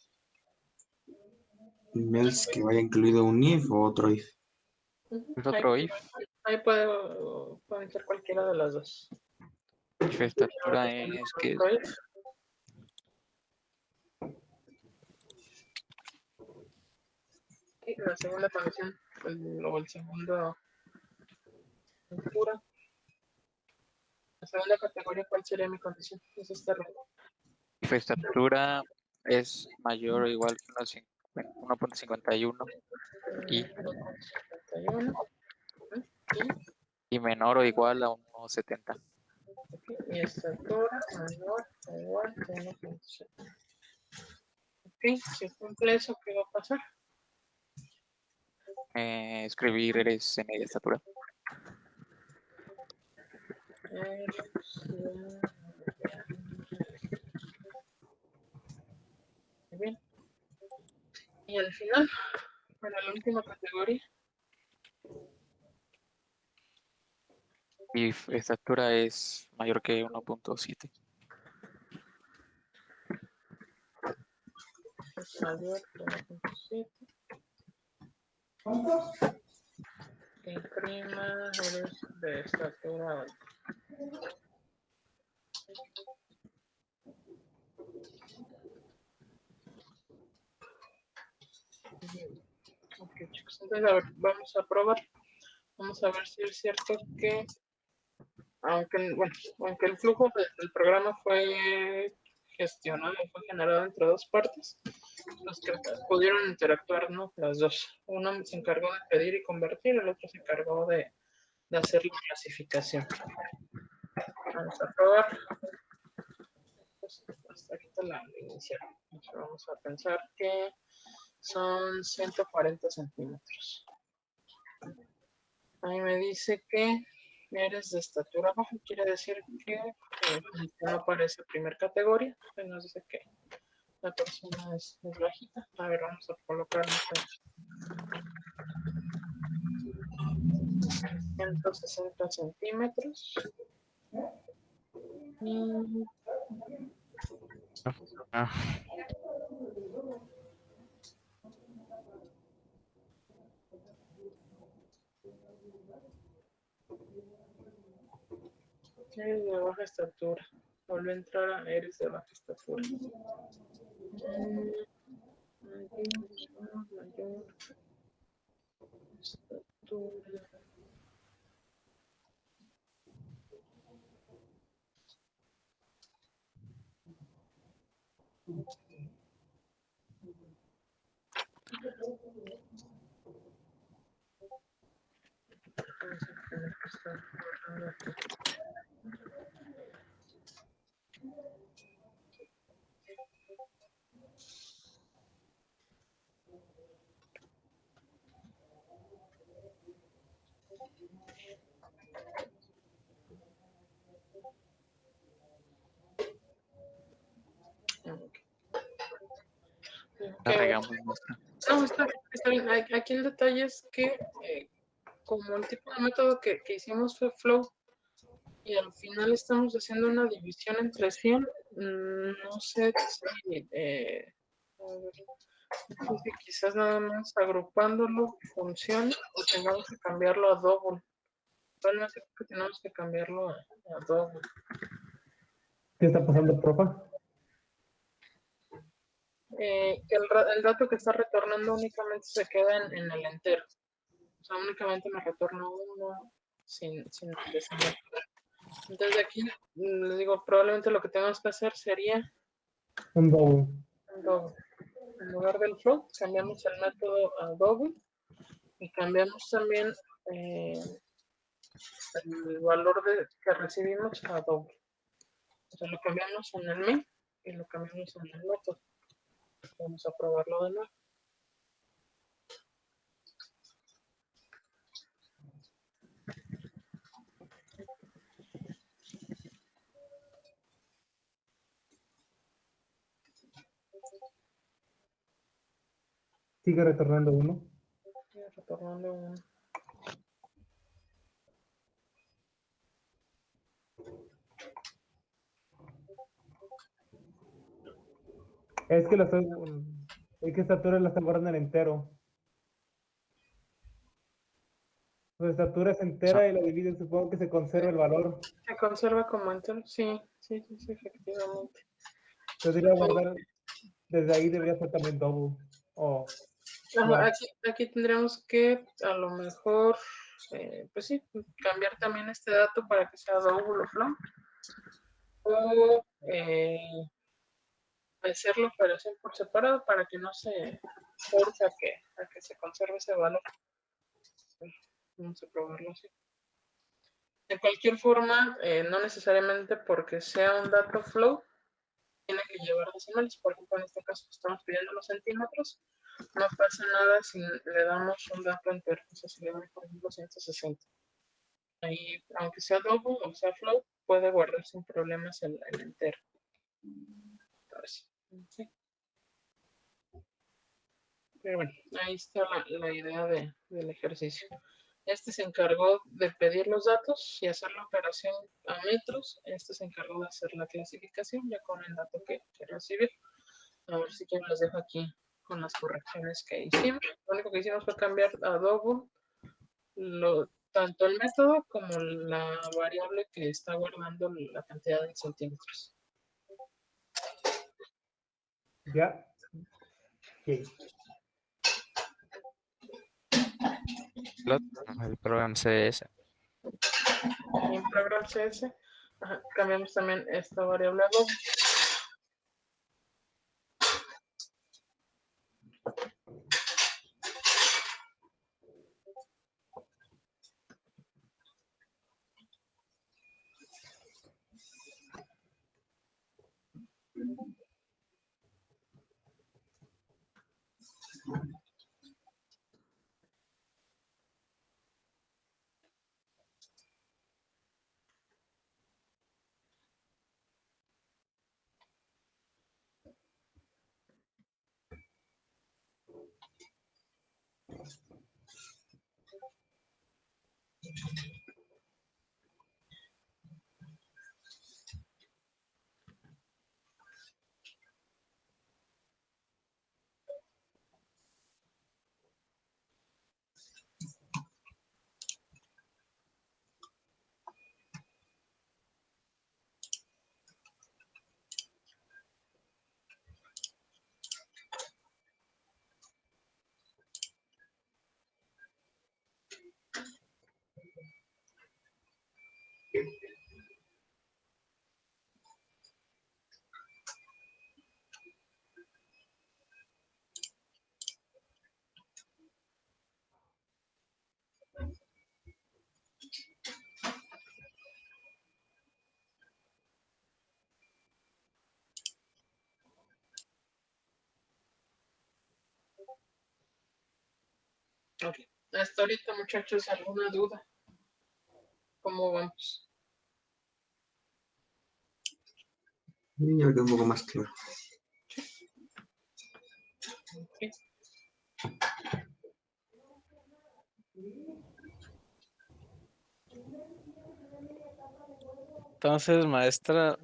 else que vaya incluido un if o otro if. Es otro if. Ahí pueden ser cualquiera de las dos. If estatura es que Otro if. Y la segunda condición, o el segundo altura. La segunda categoría, ¿cuál sería mi condición? Es esta roja. if estatura es mayor o igual que Bueno, 1.51 y 1.51. y menor o igual a 1.70. Y estatura menor o igual a 1.70. Ok, si cumple eso, ¿qué va a pasar? Escribir eres de media estatura. Muy bien. Y al final, para la última categoría, Y estatura es mayor que 1.7. es mayor que 1.7. Y prima eres de estatura alta. Ok, chicos, entonces a ver, vamos a probar. Vamos a ver si es cierto que, aunque el flujo del programa fue gestionado, fue generado entre dos partes, los que pudieron interactuar, ¿no? Las dos. Uno se encargó de pedir y convertir, el otro se encargó de hacer la clasificación. Vamos a probar. Pues, hasta ahorita la inicial. Vamos a pensar que son 140 centímetros. Ahí me dice que eres de estatura baja, quiere decir que no aparece primer categoría, nos dice que la persona es bajita. A ver, vamos a colocarlo 160 centímetros. Y Ah, eres de baja estatura. Vuelve a entrar a eres de baja estatura. Mayor estatura. Vamos a tener que estar borrando aquí. Ok. La Ok, regamos, maestra. no, está bien. Aquí el detalle es que como el tipo de método que hicimos fue flow y al final estamos haciendo una división entre 100, no sé si, a ver, no sé si quizás nada más agrupándolo funcione o tengamos que cambiarlo a double. Realmente creo que tenemos que cambiarlo a double. ¿Qué está pasando, profa? El dato que está retornando únicamente se queda en el entero. O sea, únicamente me retorna uno sin el decimal. Entonces aquí, les digo, probablemente lo que tenemos que hacer sería Un double. un double. En lugar del float, cambiamos el método a double y cambiamos también el valor que recibimos a double. O sea, lo cambiamos en el min y lo cambiamos en el método. Vamos a probarlo de nuevo. Sigue retornando uno. Retornando un... Es que estatura la está guardando en entero. Su estatura es entera y la divide, supongo que se conserva el valor. ¿Se conserva como entero? Sí, efectivamente. Yo diría guardar, desde ahí debería ser también double. O Ajá, aquí tendríamos que a lo mejor, pues sí, cambiar también este dato para que sea double o float. O hacer la operación por separado para que no se forza a que se conserve ese valor. Vamos a probarlo así. De cualquier forma, no necesariamente porque sea un dato float, tiene que llevar decimales. Por ejemplo, en este caso estamos pidiendo los centímetros. No pasa nada si le damos un dato entero. O sea, si le damos, por ejemplo, 160. Ahí, aunque sea double o sea float, puede guardar sin problemas el entero. Entonces, sí. Pero bueno, ahí está la idea del ejercicio. Este se encargó de pedir los datos y hacer la operación a metros. Este se encargó de hacer la clasificación ya con el dato que recibió. A ver si quieren los dejo aquí con las correcciones que hicimos. Lo único que hicimos fue cambiar a double tanto el método como la variable que está guardando la cantidad de centímetros. Ya. Ok. El programa CS. Y en program CS cambiamos también esta variable a double. Ok. Hasta ahorita, muchachos, ¿alguna duda? ¿Cómo vamos? Ya me quedó un poco más claro. Ok. Entonces, maestra,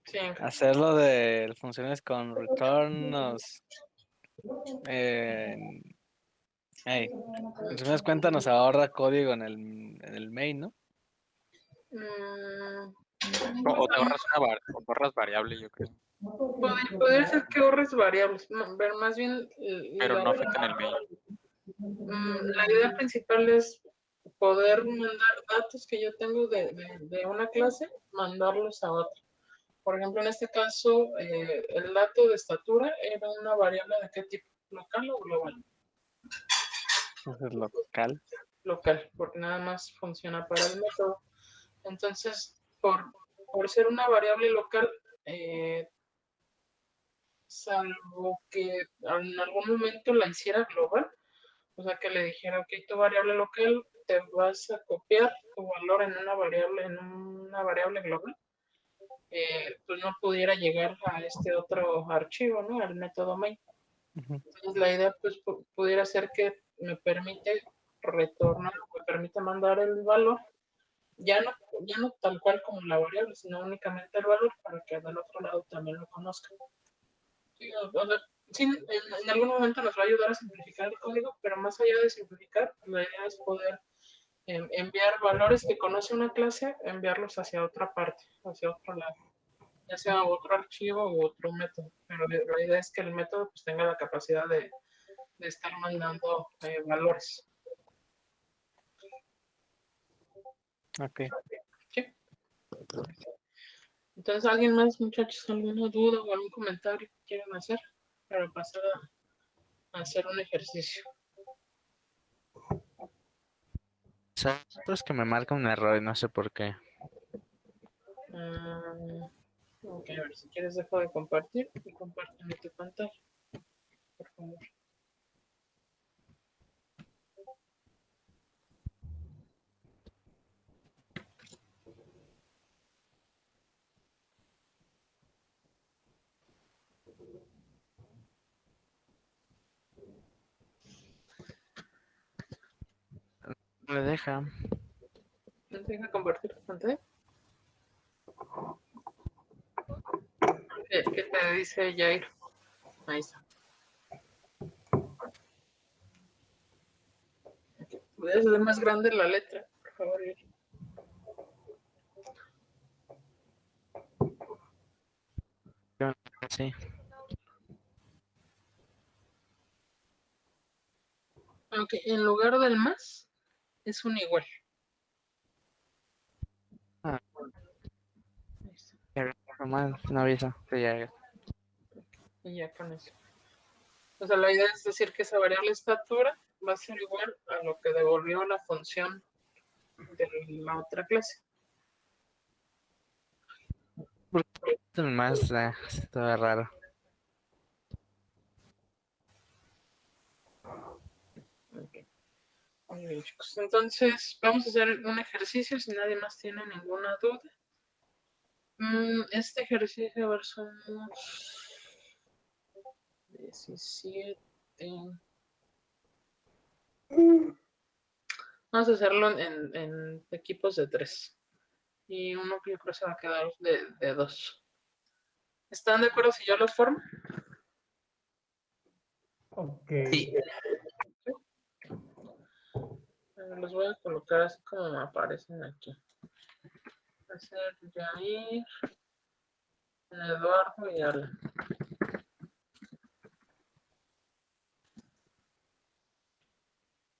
Sí, Ángel. hacerlo de funciones con return nos... en resumidas cuentas nos ahorra código en el main, ¿no? Mm, O te ahorras o te ahorras variable, yo creo. podría ser que ahorres variables, ver más bien Pero no afecta en el main. la idea principal es poder mandar datos que yo tengo de una clase, mandarlos a otra. Por ejemplo, en este caso, el dato de estatura era una variable de qué tipo, local o global. Entonces, local. Local, porque nada más funciona para el método. Entonces, por ser una variable local, salvo que en algún momento la hiciera global, o sea, que le dijera, ok, tu variable local te vas a copiar tu valor en una variable global, pues no pudiera llegar a este otro archivo, ¿no? Al método main. Entonces, la idea, pues, pudiera ser que me permite retornar, me permite mandar el valor, ya no tal cual como la variable, sino únicamente el valor para que del otro lado también lo conozca. Sí, sí, en algún momento nos va a ayudar a simplificar el código, pero más allá de simplificar, la idea es poder enviar valores que conoce una clase, enviarlos hacia otra parte, hacia otro lado, ya sea otro archivo u otro método. Pero la idea es que el método pues, tenga la capacidad de estar mandando valores. Ok. ¿Sí? Entonces, ¿alguien más, muchachos, alguna duda o algún comentario que quieran hacer? para pasar a hacer un ejercicio. Es que me marca un error y no sé por qué. Ok, a ver, si quieres dejo de compartir y compárteme tu pantalla, por favor. No me deja. ¿No te deja compartir tu pantalla? ¿Qué te dice Jair? Ahí está. ¿Puedes hacer más grande la letra, por favor, Jair? Sí. Ok, en lugar del más, es un igual. Ah. Ahí está. Normal, no avisa. Sí, ya. Y ya con eso. O sea, la idea es decir que esa variable estatura va a ser igual a lo que devolvió la función de la otra clase. Esto es más, está raro. Ok. Muy bien, chicos. Entonces, vamos a hacer un ejercicio si nadie más tiene ninguna duda. Este ejercicio, a ver, somos 17. Vamos a hacerlo en equipos de 3. Y uno que yo creo se va a quedar de 2. ¿Están de acuerdo si yo los formo? Ok. Sí. Los voy a colocar así como me aparecen aquí. Va a ser Jair, Eduardo y Alan.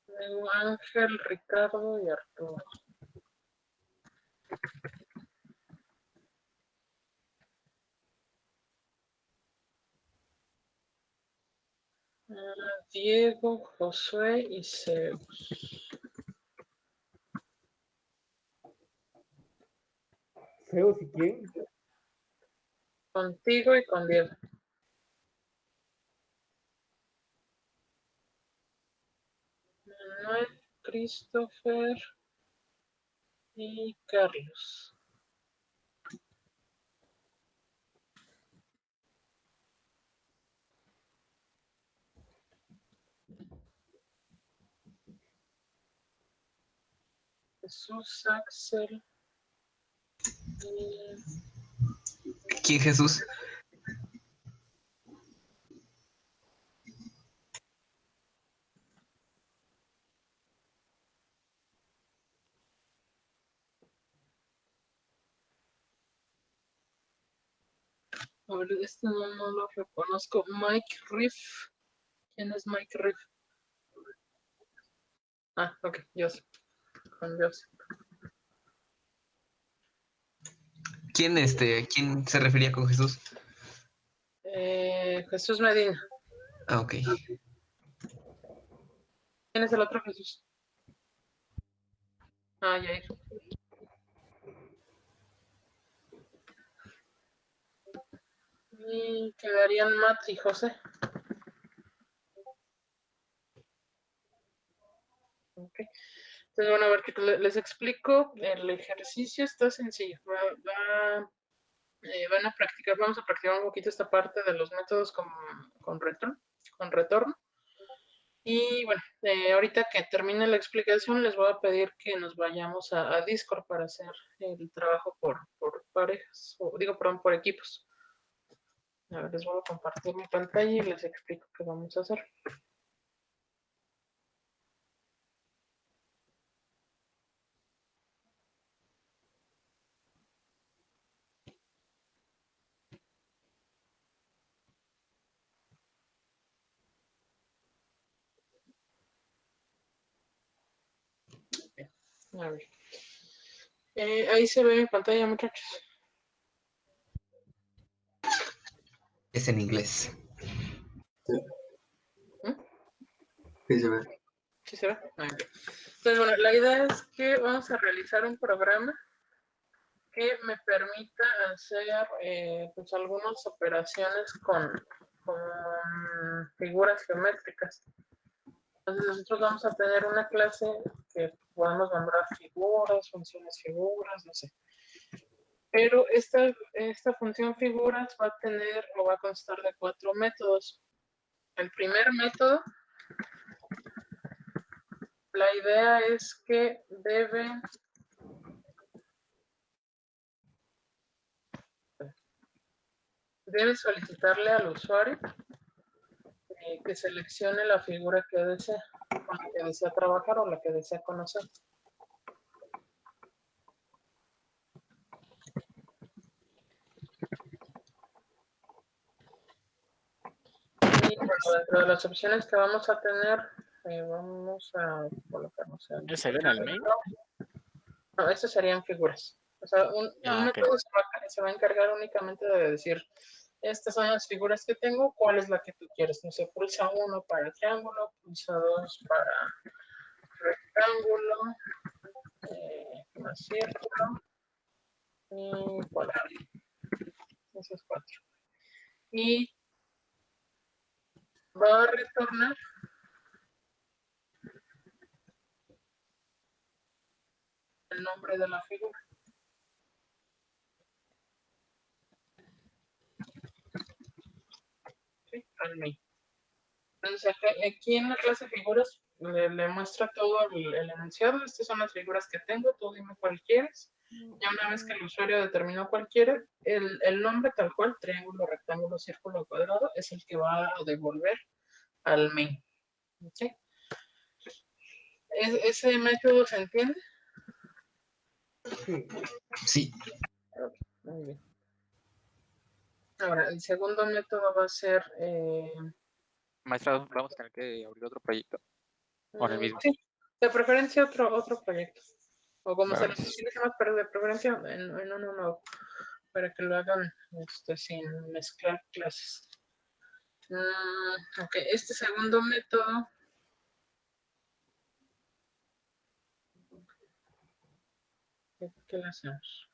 Luego Ángel, Ricardo y Arturo. Diego, Josué y Zeus. Zeus y quién? Contigo y con Diego. Manuel, Christopher y Carlos. Jesús, Axel y ¿Quién Jesús? a ver, este no lo reconozco. Mike Riff. ¿Quién es Mike Riff? Ah, ok, Joseph. Con Joseph. ¿Quién se refería con Jesús? Jesús Medina. Ah, ok. ¿Quién es el otro Jesús? Ah, Jair. Y quedarían Matt y José. Ok. Entonces, bueno, a ver, que les explico. El ejercicio está sencillo. Van a practicar, vamos a practicar un poquito esta parte de los métodos con retorno. Y bueno, ahorita que termine la explicación, les voy a pedir que nos vayamos a Discord para hacer el trabajo por parejas, o digo, perdón, por equipos. A ver, les voy a compartir mi pantalla y les explico qué vamos a hacer. A ver. Ahí se ve mi pantalla, muchachos. Es en inglés. Sí, se ve. ¿Sí se ve? Ah, ok. Entonces, bueno, la idea es que vamos a realizar un programa que me permita hacer pues algunas operaciones con figuras geométricas. Entonces nosotros vamos a tener una clase que podemos nombrar figuras, funciones figuras, no sé. Pero esta función figuras va a tener o va a constar de 4 métodos. El primer método, la idea es que debe solicitarle al usuario que seleccione la figura que desea, con la que desea trabajar o la que desea conocer. Y bueno, dentro de las opciones que vamos a tener, vamos a colocarnos en... ¿Ese sería en el main? No, estas serían figuras. O sea, un Ah, ok. método se va a encargar únicamente de decir, estas son las figuras que tengo, ¿cuál es la que tú quieres? No sé, pulsa 1 para triángulo, pulsa 2 para rectángulo, más círculo y cuadrado. Esos 4. Y va a retornar el nombre de la figura. ¿Sí? Al main. Entonces aquí en la clase de figuras le muestra todo el enunciado. Estas son las figuras que tengo, tú dime cuál quieres. Ya una vez que el usuario determinó cuál quiere, el nombre tal cual, triángulo, rectángulo, círculo, cuadrado, es el que va a devolver al main. ¿Okay? ¿Ese método se entiende? Sí. Sí. Muy bien. Ahora, el segundo método va a ser... Maestra, vamos a tener que abrir otro proyecto. O en el mismo. sí, de preferencia otro proyecto. O como se Claro. les utiliza más, pero de preferencia en uno nuevo, para que lo hagan sin mezclar clases. Ok, este segundo método ¿qué le hacemos?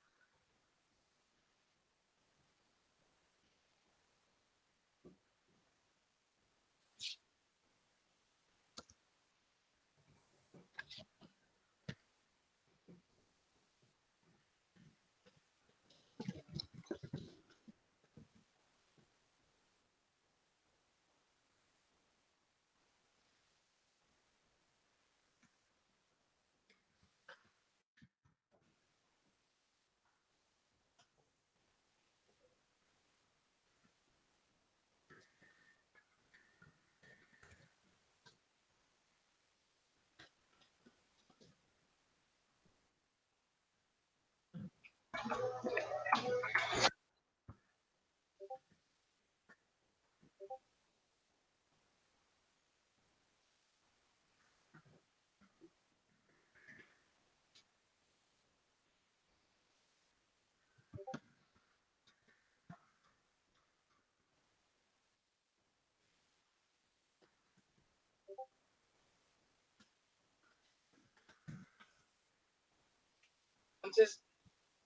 Entonces,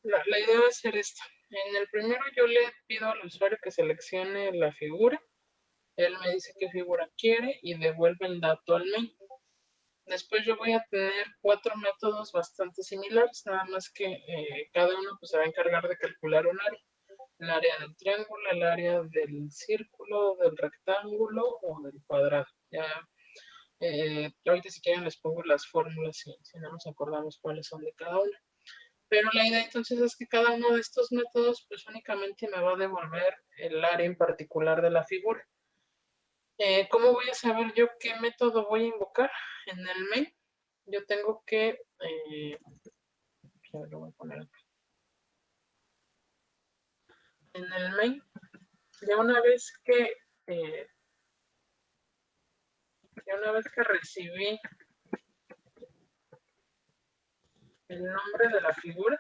la idea va a ser esta. En el primero yo le pido al usuario que seleccione la figura. Él me dice qué figura quiere y devuelve el dato al main. Después yo voy a tener 4 métodos bastante similares, nada más que cada uno pues, se va a encargar de calcular un área. El área del triángulo, el área del círculo, del rectángulo o del cuadrado. Ya, ahorita si quieren les pongo las fórmulas si no nos acordamos cuáles son de cada uno. Pero la idea entonces es que cada uno de estos métodos pues únicamente me va a devolver el área en particular de la figura. ¿Cómo voy a saber yo qué método voy a invocar en el main? Yo tengo que, ya lo voy a poner acá. En el main, ya una vez que recibí el nombre de la figura,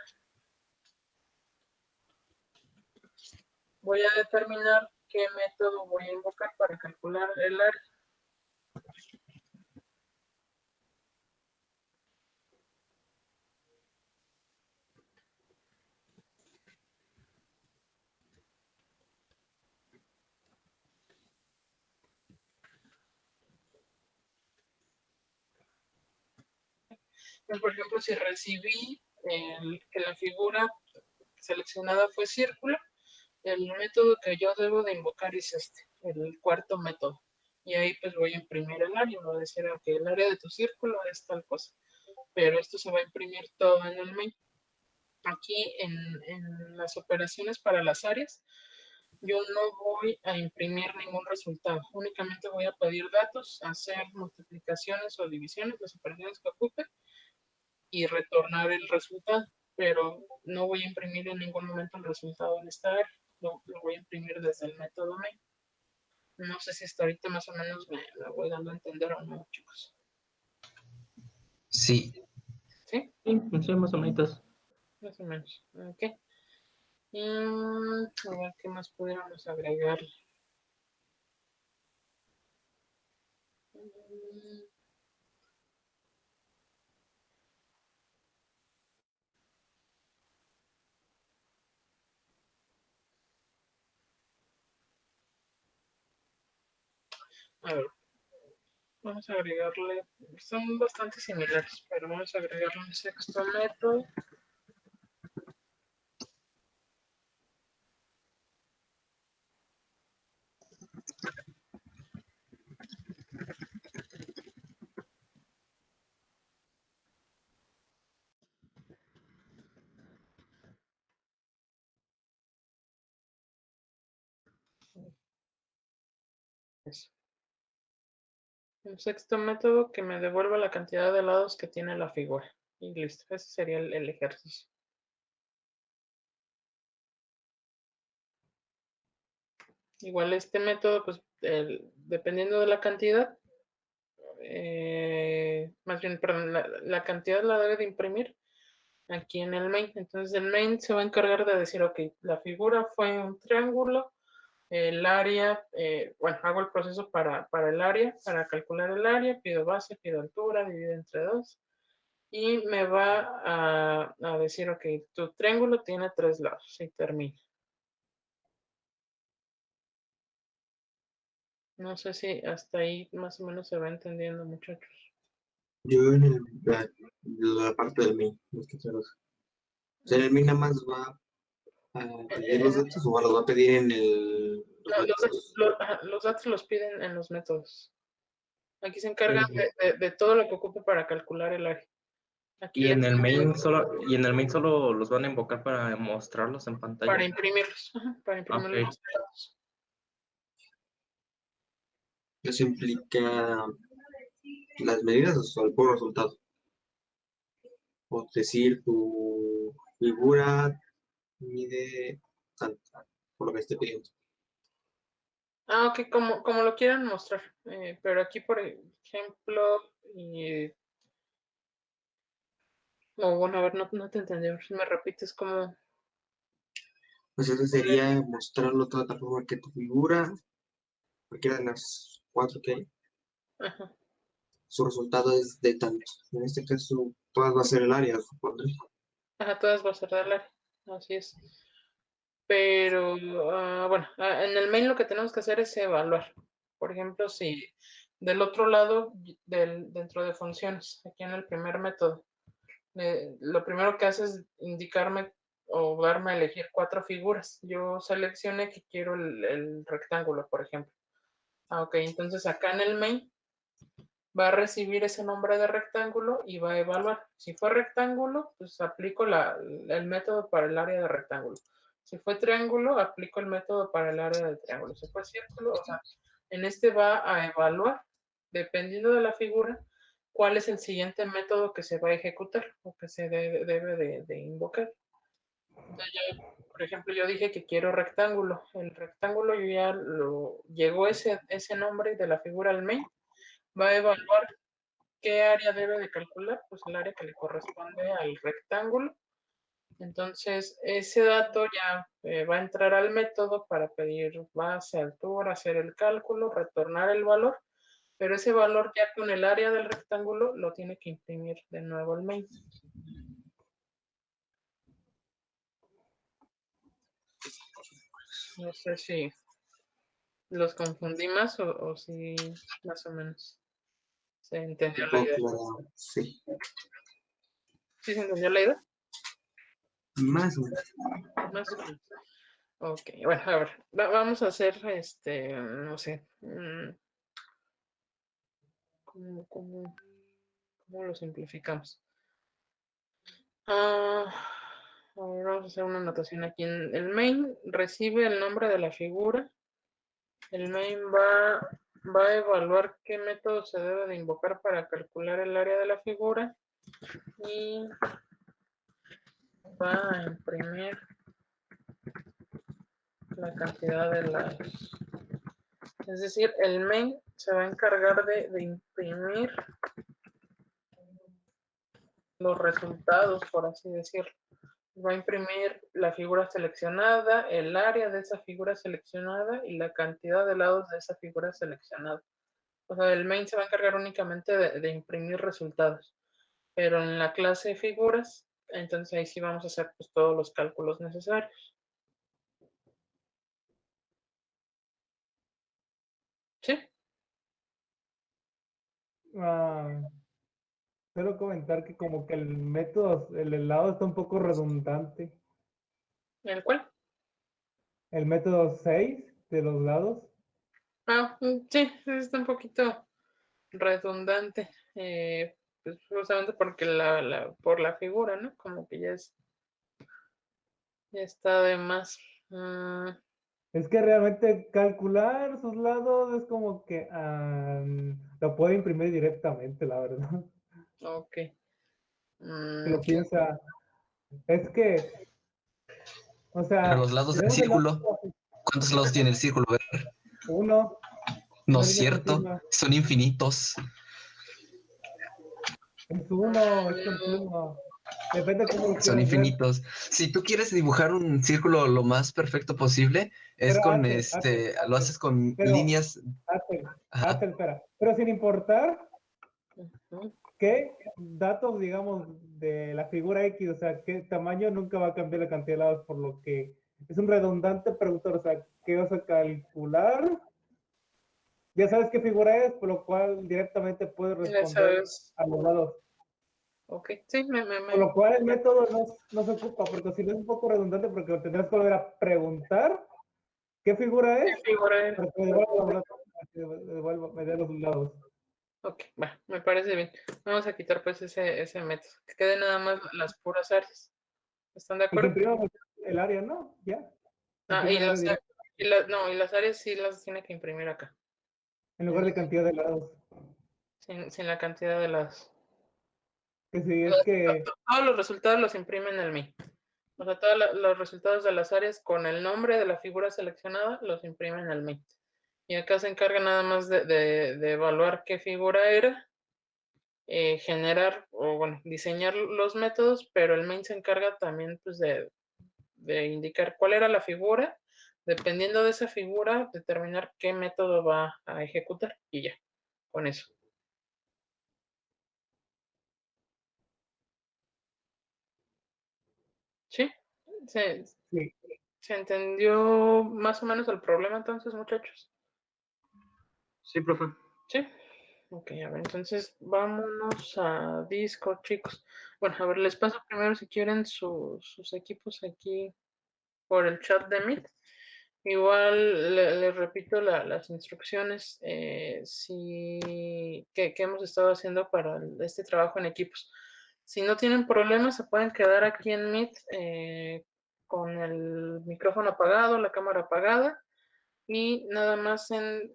voy a determinar qué método voy a invocar para calcular el área. Por ejemplo, si recibí que la figura seleccionada fue círculo, el método que yo debo de invocar es este, el cuarto método. Y ahí pues voy a imprimir el área, voy a decir que el área de tu círculo es tal cosa. Pero esto se va a imprimir todo en el main. Aquí en las operaciones para las áreas, yo no voy a imprimir ningún resultado. Únicamente voy a pedir datos, hacer multiplicaciones o divisiones, las operaciones que ocupe, y retornar el resultado. Pero no voy a imprimir en ningún momento el resultado en esta área. Lo voy a imprimir desde el método main. No sé si hasta ahorita más o menos me voy dando a entender o no, chicos. Sí, ¿Sí? Sí, más o menos. Más o menos. Ok. Y, a ver qué más pudiéramos agregar. A ver, vamos a agregarle, son bastante similares, pero vamos a agregarle un sexto método. Eso. Un sexto método que me devuelva la cantidad de lados que tiene la figura. Y listo, ese sería el ejercicio. Igual este método, pues dependiendo de la cantidad, más bien, perdón, la cantidad la debe de imprimir aquí en el main. Entonces el main se va a encargar de decir, ok, la figura fue un triángulo, el área, bueno, hago el proceso para el área, para calcular el área, pido base, pido altura, divido entre 2. Y me va a decir, ok, tu triángulo tiene 3 lados y termina. No sé si hasta ahí más o menos se va entendiendo, muchachos. Yo en la parte del main, más que todo. O sea, el main nada más va a pedir los datos o los va a pedir en los No, métodos. los datos los piden en los métodos. Aquí se encargan de todo lo que ocupe para calcular el área. Aquí Y en el main piden solo los van a invocar para mostrarlos en pantalla. para imprimirlos. Para imprimirlos Ok. los datos. Eso implica las medidas o el puro resultado. O decir, tu figura mide tanto, por lo que esté pidiendo. Ok, como lo quieran mostrar. Pero aquí, por ejemplo, no, bueno, a ver, no te entendí. A ver si me repites como. Pues eso sería mostrarlo toda la forma que tu figura, cualquiera de las 4 que hay, Ajá, su resultado es de tanto. En este caso, todas va a ser el área, supondré. ajá, todas va a ser del área. Así es. Pero, bueno, en el main lo que tenemos que hacer es evaluar. Por ejemplo, si del otro lado, dentro de funciones, aquí en el primer método, lo primero que hace es indicarme o darme a elegir 4 figuras. Yo seleccioné que quiero el rectángulo, por ejemplo. Ok, entonces acá en el main va a recibir ese nombre de rectángulo y va a evaluar. Si fue rectángulo, pues aplico el método para el área de rectángulo. Si fue triángulo, aplico el método para el área de triángulo. Si fue círculo, o sea, en este va a evaluar, dependiendo de la figura, cuál es el siguiente método que se va a ejecutar o que se debe de invocar. Entonces por ejemplo, yo dije que quiero rectángulo. El rectángulo yo ya llegó ese nombre de la figura al main. Va a evaluar qué área debe de calcular, pues el área que le corresponde al rectángulo. Entonces, ese dato ya va a entrar al método para pedir base, altura, hacer el cálculo, retornar el valor, pero ese valor ya con el área del rectángulo lo tiene que imprimir de nuevo el main. No sé si los confundí más o si más o menos se entendió la idea. Sí, ¿Sí se entendió la idea? más o menos. Más o menos. Ok, bueno, a ver, vamos a hacer, no sé, ¿cómo lo simplificamos? Ahora vamos a hacer una anotación aquí. El main recibe el nombre de la figura. El main va a evaluar qué método se debe de invocar para calcular el área de la figura y va a imprimir la cantidad de lados. Es decir, el main se va a encargar de imprimir los resultados, por así decirlo. Va a imprimir la figura seleccionada, el área de esa figura seleccionada y la cantidad de lados de esa figura seleccionada. O sea, el main se va a encargar únicamente de imprimir resultados. Pero en la clase de figuras, entonces ahí sí vamos a hacer pues, todos los cálculos necesarios. ¿Sí? Quiero comentar que como que el método, el lado está un poco redundante. ¿El cuál? El método 6 de los lados. Sí, está un poquito redundante. Pues justamente porque por la figura, ¿no? Como que ya está de más. Es que realmente calcular sus lados es como que lo puede imprimir directamente, la verdad. Ok. Si lo piensa, es que, o Pero sea, los lados del tenemos el lado círculo, ¿cuántos lados tiene el círculo? A ver, uno, no una es línea cierto, continua. son infinitos. Es uno, es continuo. Depende cómo lo Son quieras ver. infinitos. Si tú quieres dibujar un círculo lo más perfecto posible, es Pero con lo Axel, haces con pero, líneas. Ajá. espera. Pero sin importar Ujú. qué datos, digamos, de la figura X, o sea, qué tamaño, nunca va a cambiar la cantidad de lados, por lo que es un redundante preguntar, o sea, ¿qué vas a calcular? Ya sabes qué figura es, por lo cual directamente puedes Ya responder sabes. a los lados. Ok, sí, Por lo cual el método no se ocupa, porque si no es un poco redundante, porque tendrás que volver a preguntar qué figura ¿qué es, figura era? para que me devuelva los lados, para que me dé los lados. Ok, va, me parece bien. Vamos a quitar pues ese método. Que quede nada más las puras áreas. ¿Están de Y que acuerdo? imprimamos el área, ¿no? Ya. Y Imprime el área directa, no, y las áreas sí las tiene que imprimir acá. en lugar de cantidad de lados. Sin la cantidad de lados. Que si es que, Todos los resultados los imprime en el main. O sea, todos los resultados de las áreas con el nombre de la figura seleccionada los imprime en el main. Y acá se encarga nada más de evaluar qué figura era, generar o bueno, diseñar los métodos, pero el main se encarga también pues de indicar cuál era la figura, dependiendo de esa figura, determinar qué método va a ejecutar y ya, con eso. ¿Sí? ¿Se, sí, se entendió más o menos el problema entonces, muchachos? Sí, profe. Sí. Ok, a ver, entonces vámonos a Discord, chicos. Bueno, a ver, les paso primero si quieren sus equipos aquí por el chat de Meet. Igual les repito las instrucciones que hemos estado haciendo para este trabajo en equipos. Si no tienen problemas, se pueden quedar aquí en Meet con el micrófono apagado, la cámara apagada y nada más al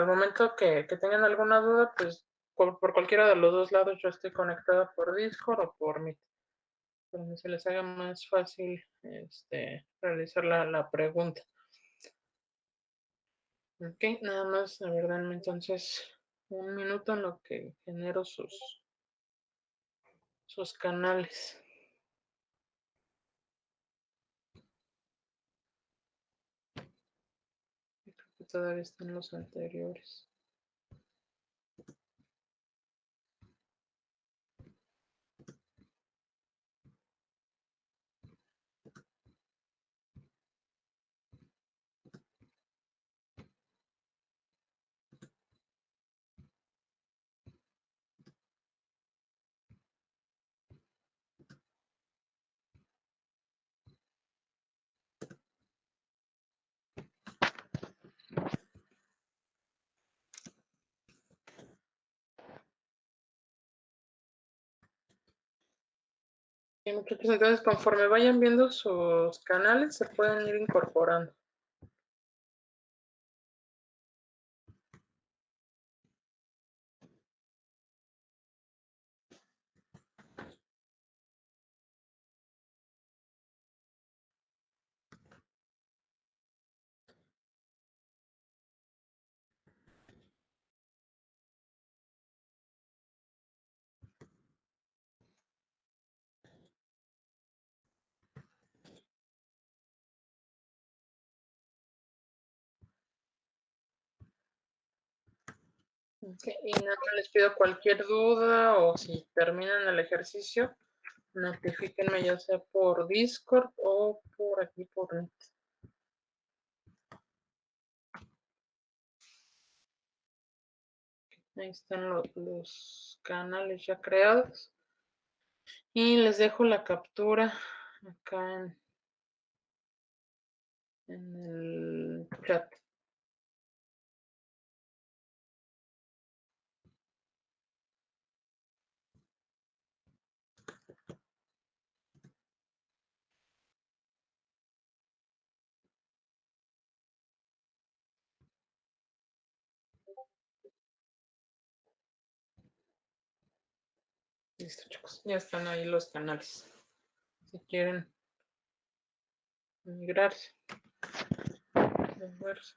momento que tengan alguna duda, pues por cualquiera de los dos lados yo estoy conectada por Discord o por Meet. Para que se les haga más fácil realizar la pregunta. Ok, nada más, la verdad, entonces un minuto en lo que genero sus canales. todavía están los anteriores. Bien, muchachos, entonces conforme vayan viendo sus canales, se pueden ir incorporando. Ok, y nada más les pido cualquier duda o si terminan el ejercicio, notifíquenme ya sea por Discord o por aquí por Net. Ahí están los canales ya creados. Y les dejo la captura acá en el chat. Listo, chicos. Ya están ahí los canales. Si quieren migrarse. Moverse.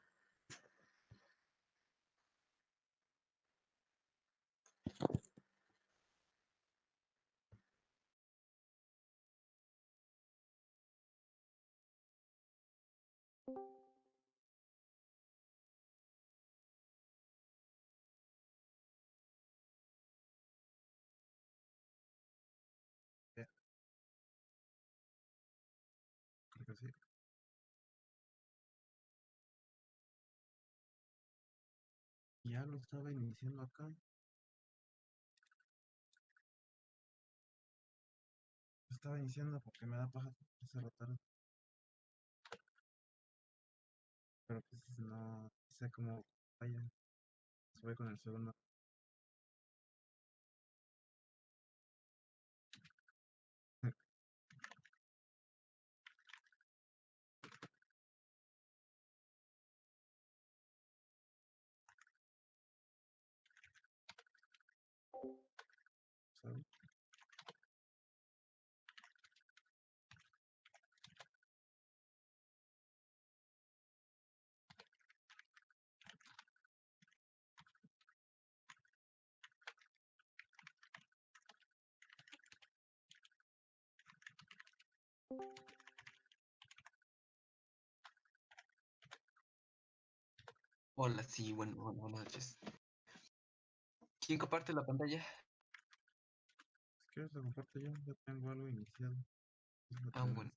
Creo que sí. Ya lo estaba iniciando acá. Lo estaba iniciando porque me da paja hacerlo tarde. Pero pues no sé cómo vaya. Pues voy con el segundo. ¿Sabes? Hola, sí, buenas noches. ¿Quién comparte la pantalla? Si quieres lo comparto yo, ya tengo algo iniciado. Ah, bueno.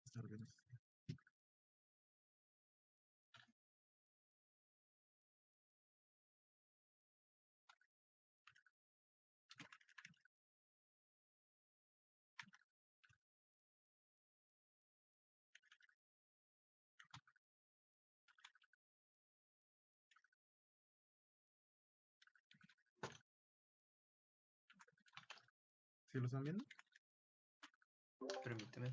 Está bien. ¿Sí lo están viendo? Permíteme.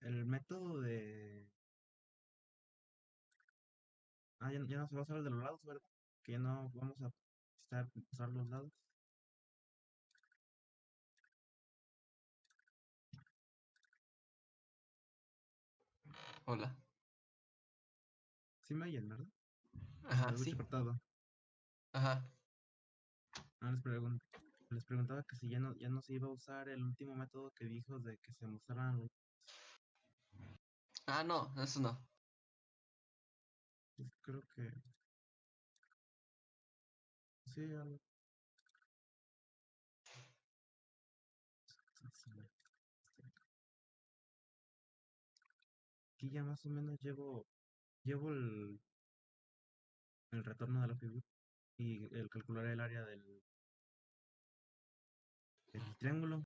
el método de... Ah, ya no se va a usar el de los lados, ¿verdad? Que ya no vamos a usar los lados. Hola. Sí me oyen, ¿verdad? Ajá, Lo escucho sí. cortado. Ajá. Ah, les preguntaba que si ya no se iba a usar el último método que dijo de que se mostraran los... Ah, no, eso no. Pues creo que sí, algo así. Aquí ya más o menos llevo el retorno de la figura y el calcular el área del triángulo.